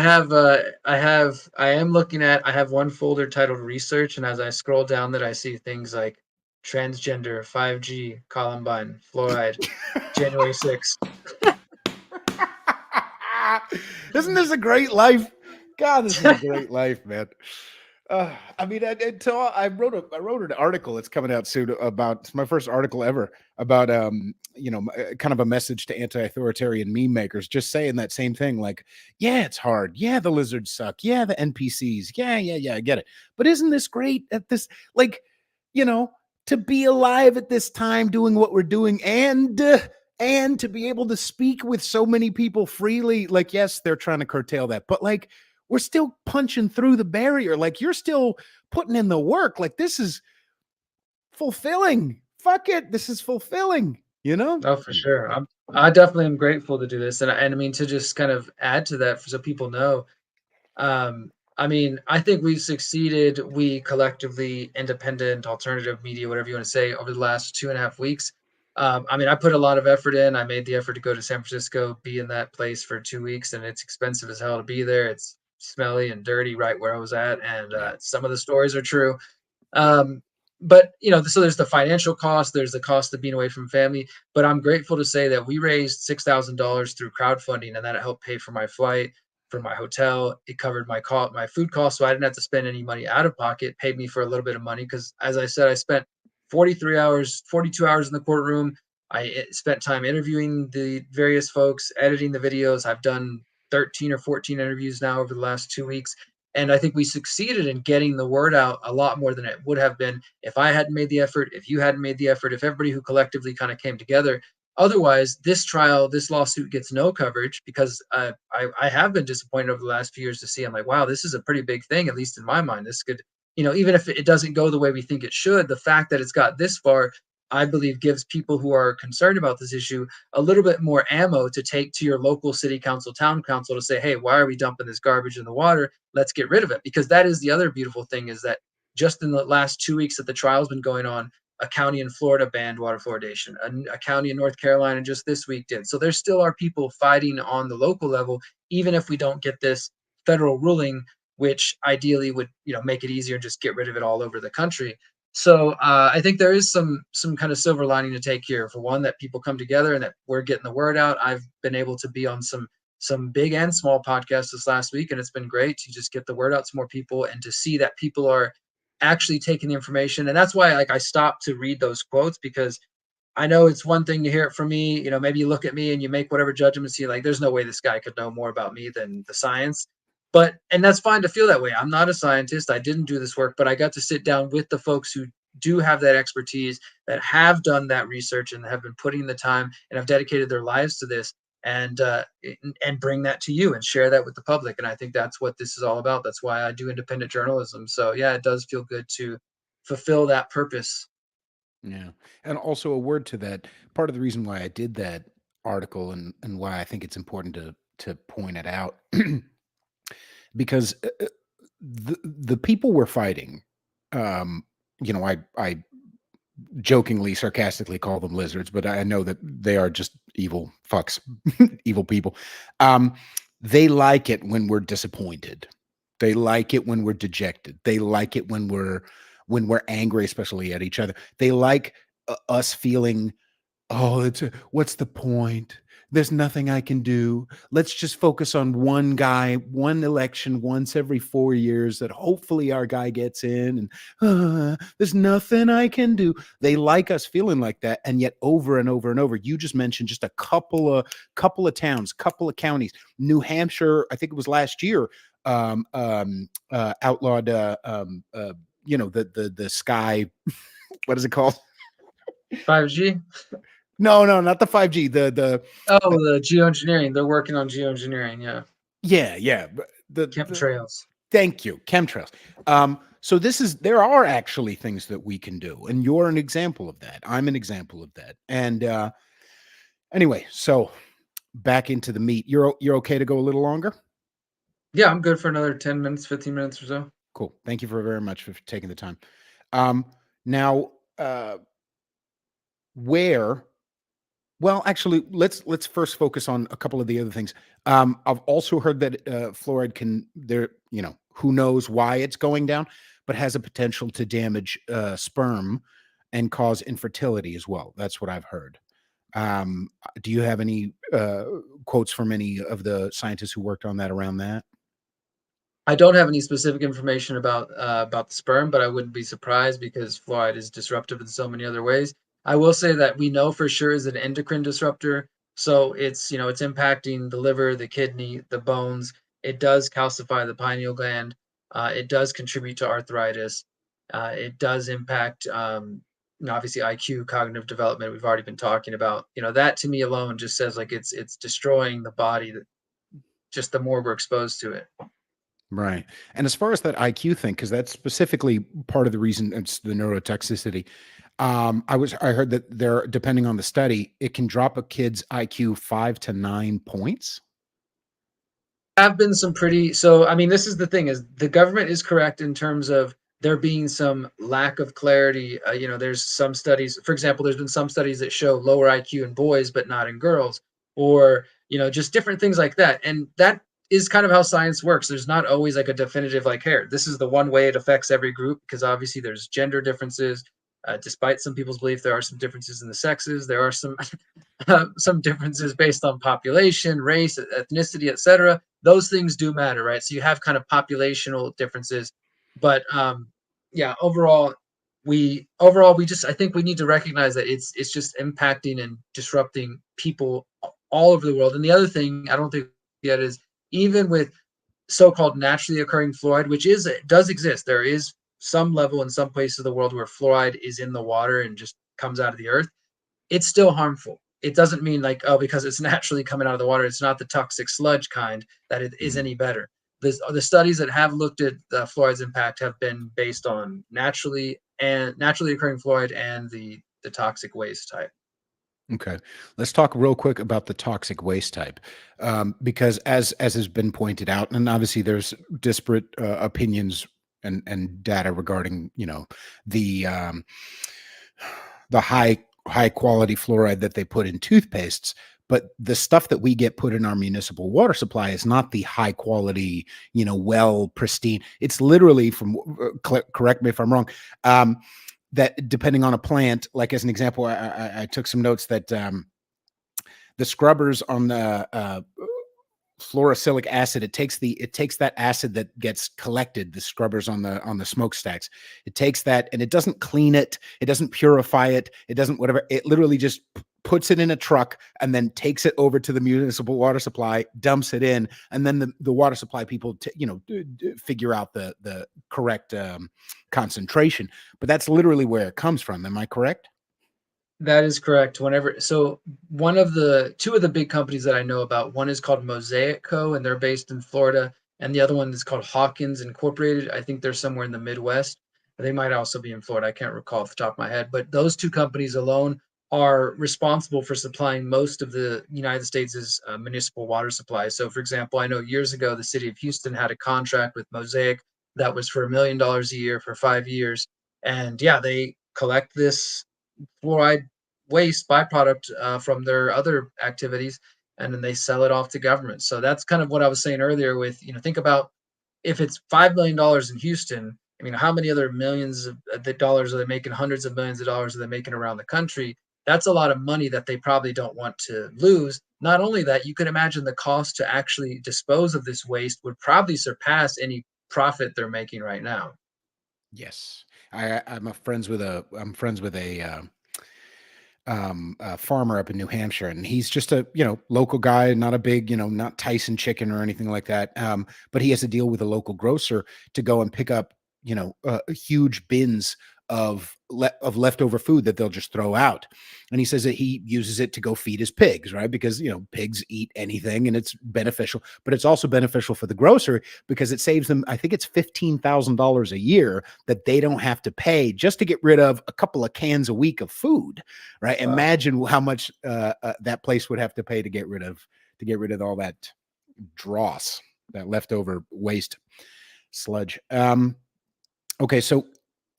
am looking at, I have one folder titled research. And as I scroll down that, I see things like transgender, 5G, Columbine, fluoride, January 6th. Isn't this a great life? God, this is a great life, man. I mean, until I wrote an article. It's coming out soon about, it's my first article ever about kind of a message to anti-authoritarian meme makers, just saying that same thing. Like, yeah, it's hard. Yeah, the lizards suck. Yeah, the NPCs. Yeah, I get it. But isn't this great at this? Like, you know, to be alive at this time, doing what we're doing, and to be able to speak with so many people freely. Like, yes, they're trying to curtail that, but like, we're still punching through the barrier. Like, you're still putting in the work. Like, this is fulfilling. Fuck it. This is fulfilling, you know? Oh, for Anyway. sure. I definitely am grateful to do this, and I mean to just kind of add to that, so people know. I mean, I think we've succeeded. We collectively, independent, alternative media, whatever you want to say, over the last 2.5 weeks. I mean, I put a lot of effort in. I made the effort to go to San Francisco, be in that place for 2 weeks, and it's expensive as hell to be there. It's smelly and dirty right where I was at, and Yeah. some of the stories are true. Um, but so there's the financial cost, there's the cost of being away from family. But I'm grateful to say that we raised $6,000 through crowdfunding, and that helped pay for my flight, for my hotel. It covered my food costs, so I didn't have to spend any money out of pocket. Paid me for a little bit of money because, as I said, I spent 43 hours, 42 hours in the courtroom. Spent time interviewing the various folks, editing the videos. I've done 13 or 14 interviews now over the last 2 weeks. And I think we succeeded in getting the word out a lot more than it would have been if I hadn't made the effort, if you hadn't made the effort, if everybody who collectively kind of came together. Otherwise, this lawsuit gets no coverage because I have been disappointed over the last few years to see. I'm like, wow, this is a pretty big thing, at least in my mind. This could, even if it doesn't go the way we think it should, the fact that it's got this far, I believe, gives people who are concerned about this issue a little bit more ammo to take to your local city council, town council to say, hey, why are we dumping this garbage in the water? Let's get rid of it. Because that is the other beautiful thing, is that just in the last 2 weeks that the trial's been going on, a county in Florida banned water fluoridation. A county in North Carolina just this week did. So there still are people fighting on the local level, even if we don't get this federal ruling, which ideally would make it easier and just get rid of it all over the country. So I think there is some kind of silver lining to take here. For one, that people come together and that we're getting the word out. I've been able to be on some big and small podcasts this last week, and it's been great to just get the word out to more people and to see that people are actually taking the information. And that's why, like, I stopped to read those quotes, because I know it's one thing to hear it from me. Maybe you look at me and you make whatever judgments you like. There's no way this guy could know more about me than the science. And that's fine to feel that way. I'm not a scientist. I didn't do this work, but I got to sit down with the folks who do have that expertise, that have done that research and have been putting the time and have dedicated their lives to this, and bring that to you and share that with the public. And I think that's what this is all about. That's why I do independent journalism. So yeah, it does feel good to fulfill that purpose. Yeah. And also a word to that. Part of the reason why I did that article, and why I think it's important to point it out, because the people we're fighting, um, I jokingly, sarcastically call them lizards, but I know that they are just evil fucks, evil people. Um, they like it when we're disappointed. They like it when we're dejected. They like it when we're angry, especially at each other. They like us feeling, oh, what's the point? There's nothing I can do. Let's just focus on one guy, one election once every 4 years that hopefully our guy gets in, and there's nothing I can do. They like us feeling like that, and yet over and over and over. You just mentioned just a couple of towns, couple of counties. New Hampshire, I think it was last year, outlawed the sky. What is it called? 5G. No, not the 5G. The Oh, the geoengineering. They're working on geoengineering. Yeah. yeah. The Chemtrails. thank you, chemtrails. So there are actually things that we can do, and you're an example of that. I'm an example of that. And anyway, so back into the meat. You're okay to go a little longer? Yeah, I'm good for another 10 minutes, 15 minutes or so. Cool. Thank you very much for taking the time. Now, where Well, actually, let's first focus on a couple of the other things. I've also heard that fluoride who knows why it's going down, but has a potential to damage sperm and cause infertility as well. That's what I've heard. Do you have any quotes from any of the scientists who worked on that around that? I don't have any specific information about the sperm, but I wouldn't be surprised because fluoride is disruptive in so many other ways. I will say that we know for sure is an endocrine disruptor, so it's impacting the liver, the kidney, the bones. It does calcify the pineal gland. It does contribute to arthritis. It does impact, obviously, IQ, cognitive development. We've already been talking about. That to me alone just says like it's destroying the body. That just the more we're exposed to it. Right. And as far as that IQ thing, because that's specifically part of the reason it's the neurotoxicity. I heard that there, depending on the study, it can drop a kid's IQ 5 to 9 points. Have been some pretty, so I mean, this is the thing, is the government is correct in terms of there being some lack of clarity. There's some studies, for example, there's been some studies that show lower IQ in boys but not in girls, or just different things like that. And that is kind of how science works. There's not always like a definitive, like, here, this is the one way it affects every group, because obviously there's gender differences. Despite some people's belief, there are some differences in the sexes. There are some some differences based on population, race, ethnicity, etc. Those things do matter, right? So you have kind of populational differences, but yeah, overall we just, I think we need to recognize that it's just impacting and disrupting people all over the world. And the other thing I don't think yet is, even with so-called naturally occurring fluoride, which does exist, there is some level in some places of the world where fluoride is in the water and just comes out of the earth. It's still harmful. It doesn't mean like, oh, because it's naturally coming out of the water, it's not the toxic sludge kind, that it is Mhm. any better. The studies that have looked at fluoride's impact have been based on naturally occurring fluoride and the toxic waste type. Okay, let's talk real quick about the toxic waste type, because as has been pointed out, and obviously there's disparate opinions and data regarding the the high quality fluoride that they put in toothpastes. But the stuff that we get put in our municipal water supply is not the high quality, well pristine. It's literally from correct me if I'm wrong. That depending on a plant, like as an example, I took some notes that the scrubbers on the fluorosilicic acid, it takes that acid that gets collected, the scrubbers on the smokestacks, it takes that and it doesn't clean it, it doesn't purify it, it doesn't whatever, it literally just puts it in a truck and then takes it over to the municipal water supply, dumps it in, and then the water supply people figure out the correct concentration. But that's literally where it comes from. Am I correct? That is correct. One of the two of the big companies that I know about, one is called Mosaic Co. and they're based in Florida, and the other one is called Hawkins Incorporated. I think they're somewhere in the Midwest. They might also be in Florida. I can't recall off the top of my head, but those two companies alone are responsible for supplying most of the United States' municipal water supply. So, for example, I know years ago the city of Houston had a contract with Mosaic that was for $1 million a year for 5 years, and yeah, they collect this fluoride waste byproduct from their other activities, and then they sell it off to government. So that's kind of what I was saying earlier with, think about, if it's $5 million in Houston, I mean, how many other millions of the dollars are they making? Hundreds of millions of dollars are they making around the country? That's a lot of money that they probably don't want to lose. Not only that, you can imagine the cost to actually dispose of this waste would probably surpass any profit they're making right now. Yes. I'm friends with a farmer up in New Hampshire, and he's just a local guy, not a big not Tyson chicken or anything like that. But he has a deal with a local grocer to go and pick up huge bins of leftover food that they'll just throw out. And he says that he uses it to go feed his pigs, right? Because pigs eat anything and it's beneficial, but it's also beneficial for the grocer because it saves them, I think it's $15,000 a year that they don't have to pay just to get rid of a couple of cans a week of food, right? Wow. Imagine how much that place would have to pay to get rid of all that dross, that leftover waste sludge. Okay, so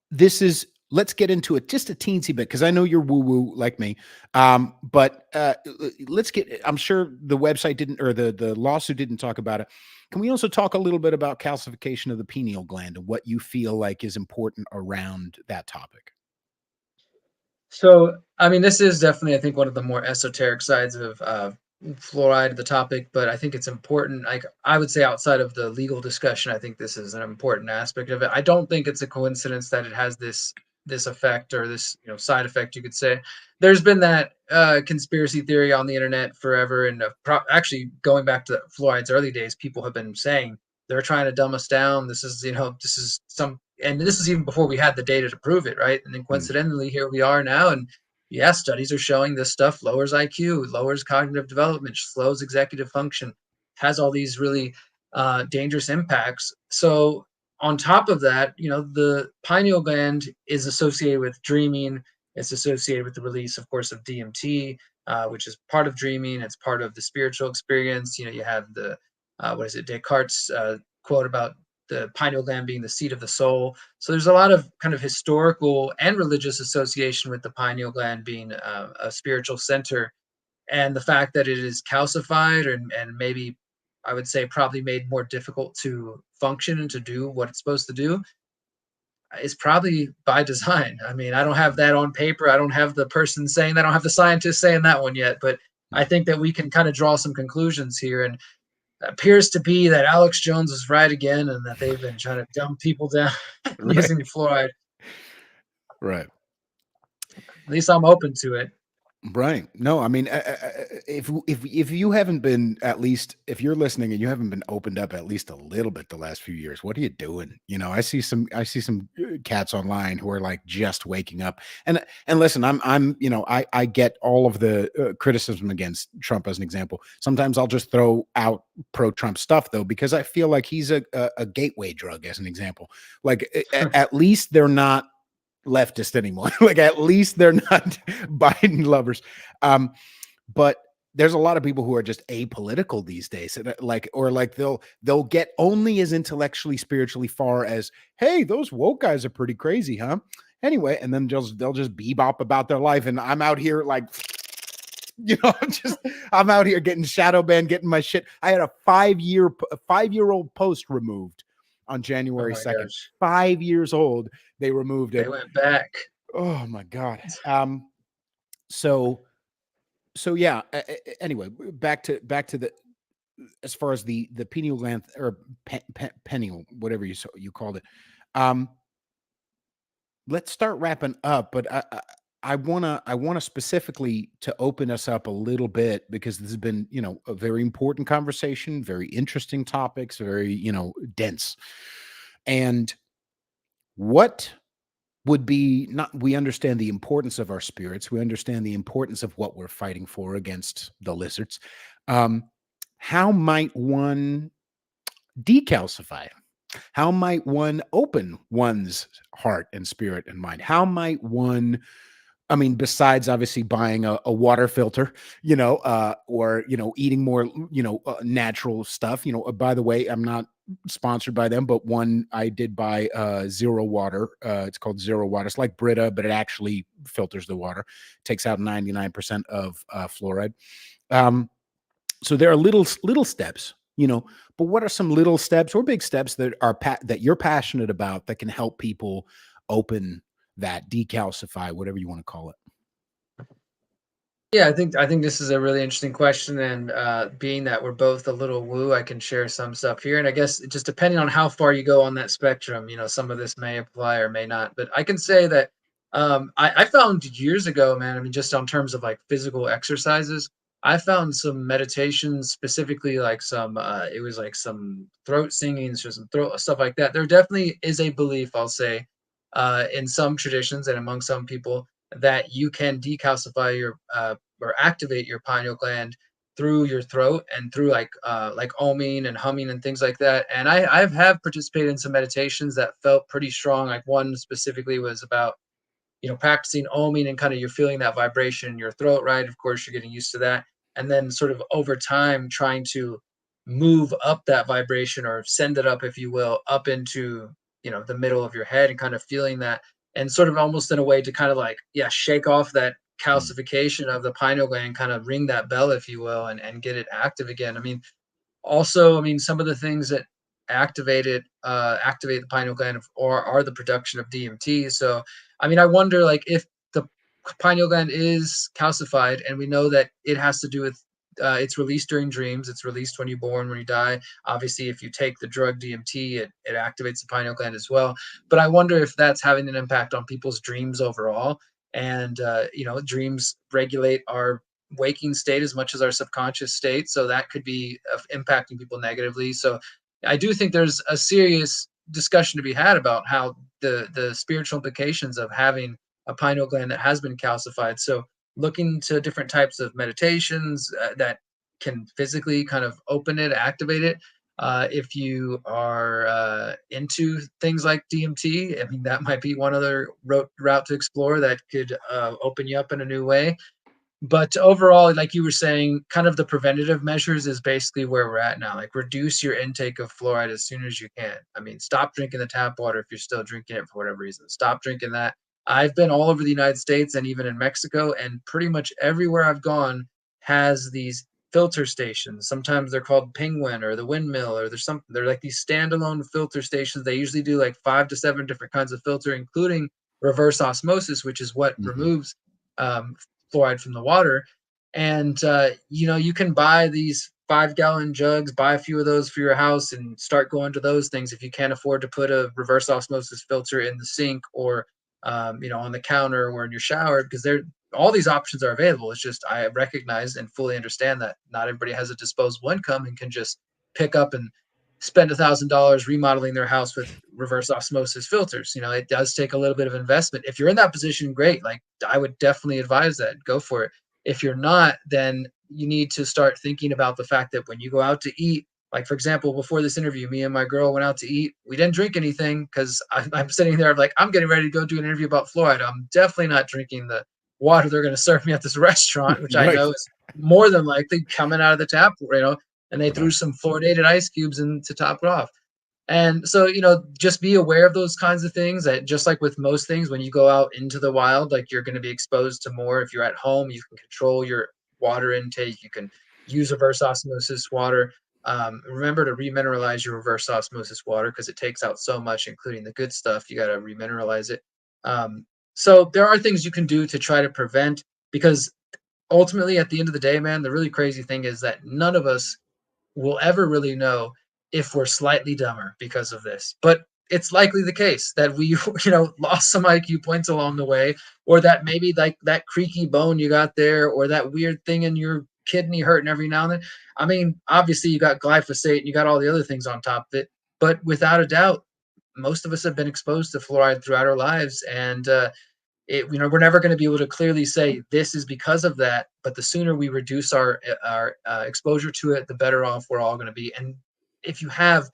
this is let's get into it just a teensy bit because I know you're woo woo like me. But let's get. I'm sure the website didn't or the lawsuit didn't talk about it. Can we also talk a little bit about calcification of the pineal gland and what you feel like is important around that topic? So, I mean, this is definitely, I think, one of the more esoteric sides of fluoride, the topic, but I think it's important. Like, I would say, outside of the legal discussion, I think this is an important aspect of it. I don't think it's a coincidence that it has this effect, or this side effect, you could say. There's been that conspiracy theory on the internet forever, and actually going back to fluoride's early days, people have been saying they're trying to dumb us down. This is some, and this is even before we had the data to prove it, right? And then Mm, coincidentally, here we are now, and yeah, studies are showing this stuff lowers IQ, lowers cognitive development, slows executive function, has all these really dangerous impacts. So on top of that, the pineal gland is associated with dreaming. It's associated with the release, of course, of DMT, which is part of dreaming. It's part of the spiritual experience. You have the what is it, Descartes' quote about the pineal gland being the seat of the soul. So there's a lot of kind of historical and religious association with the pineal gland being a spiritual center, and the fact that it is calcified and maybe I would say probably made more difficult to function and to do what it's supposed to do is probably by design. I mean, I don't have that on paper. I don't have the person saying that. I don't have the scientist saying that one yet, but I Mm. think that we can kind of draw some conclusions here. And it appears to be that Alex Jones was right again and that they've been trying to dumb people down Right. using fluoride. Right. At least I'm open to it. Right. No, I mean, if you haven't been, at least if you're listening and you haven't been opened up at least a little bit the last few years, what are you doing? I see some cats online who are like just waking up. And listen, I get all of the criticism against Trump as an example. Sometimes I'll just throw out pro-Trump stuff though, because I feel like he's a gateway drug as an example. Like at least they're not leftist anymore. Like at least they're not Biden lovers. But there's a lot of people who are just apolitical these days, and like they'll get only as intellectually spiritually far as, hey, those woke guys are pretty crazy, huh? Anyway, and then they'll just bebop about their life, and I'm out here like, I'm out here getting shadow banned, getting my shit. I had a 5-year-old post removed on Oh January my 2nd. gosh. 5 years old. They removed They it. went back. Oh my God. So yeah. Anyway, back to the, as far as the pineal gland or pineal, whatever you called it. Um, let's start wrapping up, but I wanna specifically to open us up a little bit, because this has been, a very important conversation, very interesting topics, very, dense. And what would be, not, we understand the importance of our spirits, we understand the importance of what we're fighting for against the lizards. Um, how might one decalcify? How might one open one's heart and spirit and mind? How might one, I mean, besides obviously buying a water filter, or, eating more, natural stuff, by the way, I'm not sponsored by them, but one I did buy, zero water. It's called zero water. It's like Brita, but it actually filters the water, takes out 99% of fluoride. Um, so there are little steps, but what are some little steps or big steps that that you're passionate about that can help people open that, decalcify, whatever you want to call it? Yeah, I think this is a really interesting question, and being that we're both a little woo, I can share some stuff here, and I guess just depending on how far you go on that spectrum, some of this may apply or may not. But I can say that I found years ago, man. I mean, just on terms of like physical exercises, I found some meditations, specifically like some it was like some throat singing, so some throat stuff like that. There definitely is a belief, I'll say, in some traditions and among some people that you can decalcify your or activate your pineal gland through your throat and through like oming and humming and things like that. And I have participated in some meditations that felt pretty strong. Like one specifically was about practicing oming and kind of you're feeling that vibration in your throat, right? Of course, you're getting used to that. And then sort of over time trying to move up that vibration or send it up, if you will, up into, the middle of your head and kind of feeling that and sort of almost in a way to kind of like, yeah, shake off that Mm, calcification of the pineal gland, kind of ring that bell, if you will, and get it active again. I mean, also, I mean, some of the things that activate the pineal gland or are the production of DMT. So, I mean, I wonder like if the pineal gland is calcified, and we know that it has to do with it's released during dreams. It's released when you're born, when you die. Obviously, if you take the drug DMT, it activates the pineal gland as well. But I wonder if that's having an impact on people's dreams overall. And dreams regulate our waking state as much as our subconscious state, so that could be impacting people negatively. So I do think there's a serious discussion to be had about how the spiritual implications of having a pineal gland that has been calcified. So looking to different types of meditations that can physically kind of open it, activate it. If you are into things like DMT, I mean, that might be one other route to explore that could open you up in a new way. But overall, like you were saying, kind of the preventative measures is basically where we're at now. Like, reduce your intake of fluoride as soon as you can. I mean, stop drinking the tap water if you're still drinking it for whatever reason. Stop drinking that. I've been all over the United States and even in Mexico, and pretty much everywhere I've gone has these filter stations. Sometimes they're called Penguin or the Windmill, or they're like these standalone filter stations. They usually do like 5 to 7 different kinds of filter, including reverse osmosis, which is what Mhm. removes um, fluoride from the water. And you can buy these 5 gallon jugs, buy a few of those for your house, and start going to those things if you can't afford to put a reverse osmosis filter in the sink or on the counter or in your shower, because they're all these options are available. It's just I recognize and fully understand that not everybody has a disposable income and can just pick up and spend $1,000 remodeling their house with reverse osmosis filters. It does take a little bit of investment. If you're in that position, great. Like, I would definitely advise that. Go for it. If you're not, then you need to start thinking about the fact that when you go out to eat, like for example, before this interview, me and my girl went out to eat. We didn't drink anything because I'm sitting there, like, I'm getting ready to go do an interview about fluoride. I'm definitely not drinking the water they're going to serve me at this restaurant, which I Right. know is more than likely coming out of the tap, and they threw Right. some fluoridated ice cubes in to top it off. And so, just be aware of those kinds of things, that just like with most things, when you go out into the wild, like, you're going to be exposed to more. If you're at home, you can control your water intake. You can use reverse osmosis water. Remember to remineralize your reverse osmosis water because it takes out so much, including the good stuff. You got to remineralize it. Um, so there are things you can do to try to prevent, because ultimately, at the end of the day, man, the really crazy thing is that none of us will ever really know if we're slightly dumber because of this. But it's likely the case that we, lost some IQ points along the way, or that maybe like that creaky bone you got there, or that weird thing in your kidney hurting every now and then. I mean, obviously you got glyphosate and you got all the other things on top of it, but without a doubt, most of us have been exposed to fluoride throughout our lives, and we're never going to be able to clearly say this is because of that. But the sooner we reduce our exposure to it, the better off we're all going to be. And if you have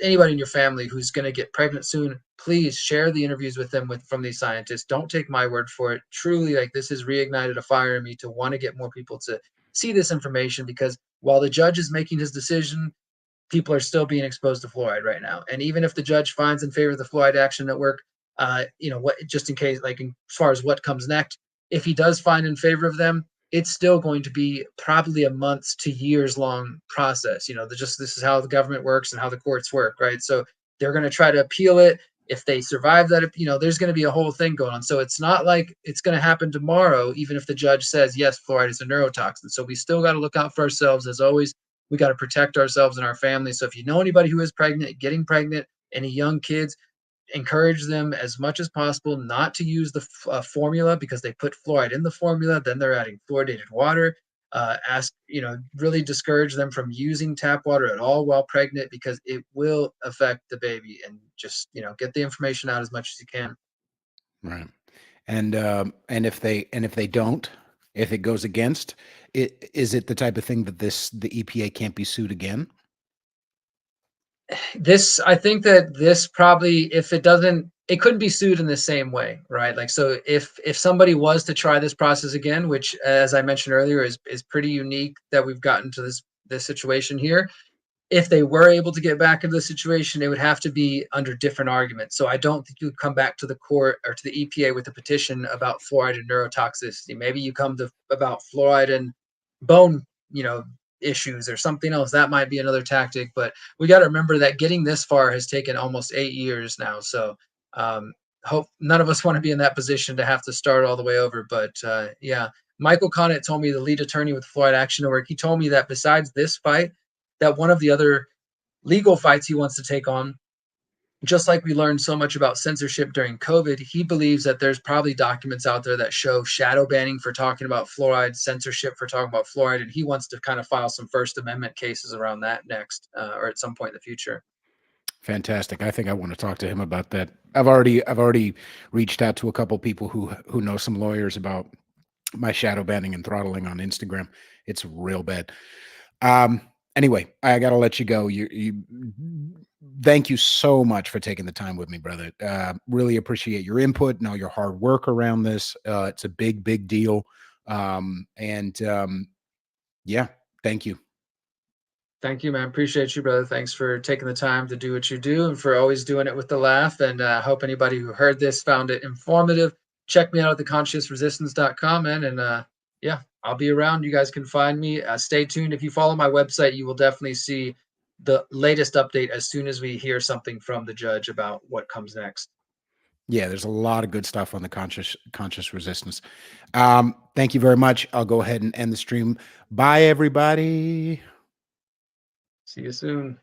anybody in your family who's going to get pregnant soon, please share the interviews with them from these scientists. Don't take my word for it. Truly, like, this has reignited a fire in me to want to get more people to see this information, because while the judge is making his decision, people are still being exposed to fluoride right now. And even if the judge finds in favor of the Fluoride Action Network, what, just in case, like, as far as what comes next, if he does find in favor of them, it's still going to be probably a months to years long process. This is how the government works and how the courts work, right? So they're going to try to appeal it. If they survive that, there's going to be a whole thing going on. So it's not like it's going to happen tomorrow, even if the judge says, yes, fluoride is a neurotoxin. So we still got to look out for ourselves. As always, we got to protect ourselves and our families. So if you know anybody who is pregnant, getting pregnant, any young kids, encourage them as much as possible not to use the formula, because they put fluoride in the formula. Then they're adding fluoridated water. Really discourage them from using tap water at all while pregnant, because it will affect the baby. And just, get the information out as much as you can. Right. And if they don't, if it goes against it, is it the type of thing that the EPA can't be sued again? I think that this probably, if it doesn't, it couldn't be sued in the same way, right? Like, so if somebody was to try this process again, which, as I mentioned earlier, is pretty unique that we've gotten to this situation here. If they were able to get back into the situation, it would have to be under different arguments. So I don't think you would come back to the court or to the EPA with a petition about fluoride and neurotoxicity. Maybe you come to about fluoride and bone, issues or something else. That might be another tactic. But we got to remember that getting this far has taken almost 8 years now. So um, hope none of us want to be in that position to have to start all the way over. But yeah, Michael Connett told me, the lead attorney with Fluoride Action Network, he told me that besides this fight, that one of the other legal fights he wants to take on, just like we learned so much about censorship during COVID, he believes that there's probably documents out there that show shadow banning for talking about fluoride, censorship for talking about fluoride, and he wants to kind of file some First Amendment cases around that next, or at some point in the future. Fantastic. I think I want to talk to him about that. I've already reached out to a couple people who know some lawyers about my shadow banning and throttling on Instagram. It's real bad. Um, Anyway, I got to let you go. Thank you so much for taking the time with me, brother. Really appreciate your input and all your hard work around this. It's a big, big deal. Yeah, thank you. Thank you, man. Appreciate you, brother. Thanks for taking the time to do what you do and for always doing it with the laugh. And I hope anybody who heard this found it informative. Check me out at theconsciousresistance.com, man. And yeah, I'll be around. You guys can find me. Stay tuned. If you follow my website, you will definitely see the latest update as soon as we hear something from the judge about what comes next. Yeah, there's a lot of good stuff on the conscious resistance. Thank you very much. I'll go ahead and end the stream. Bye, everybody. See you soon.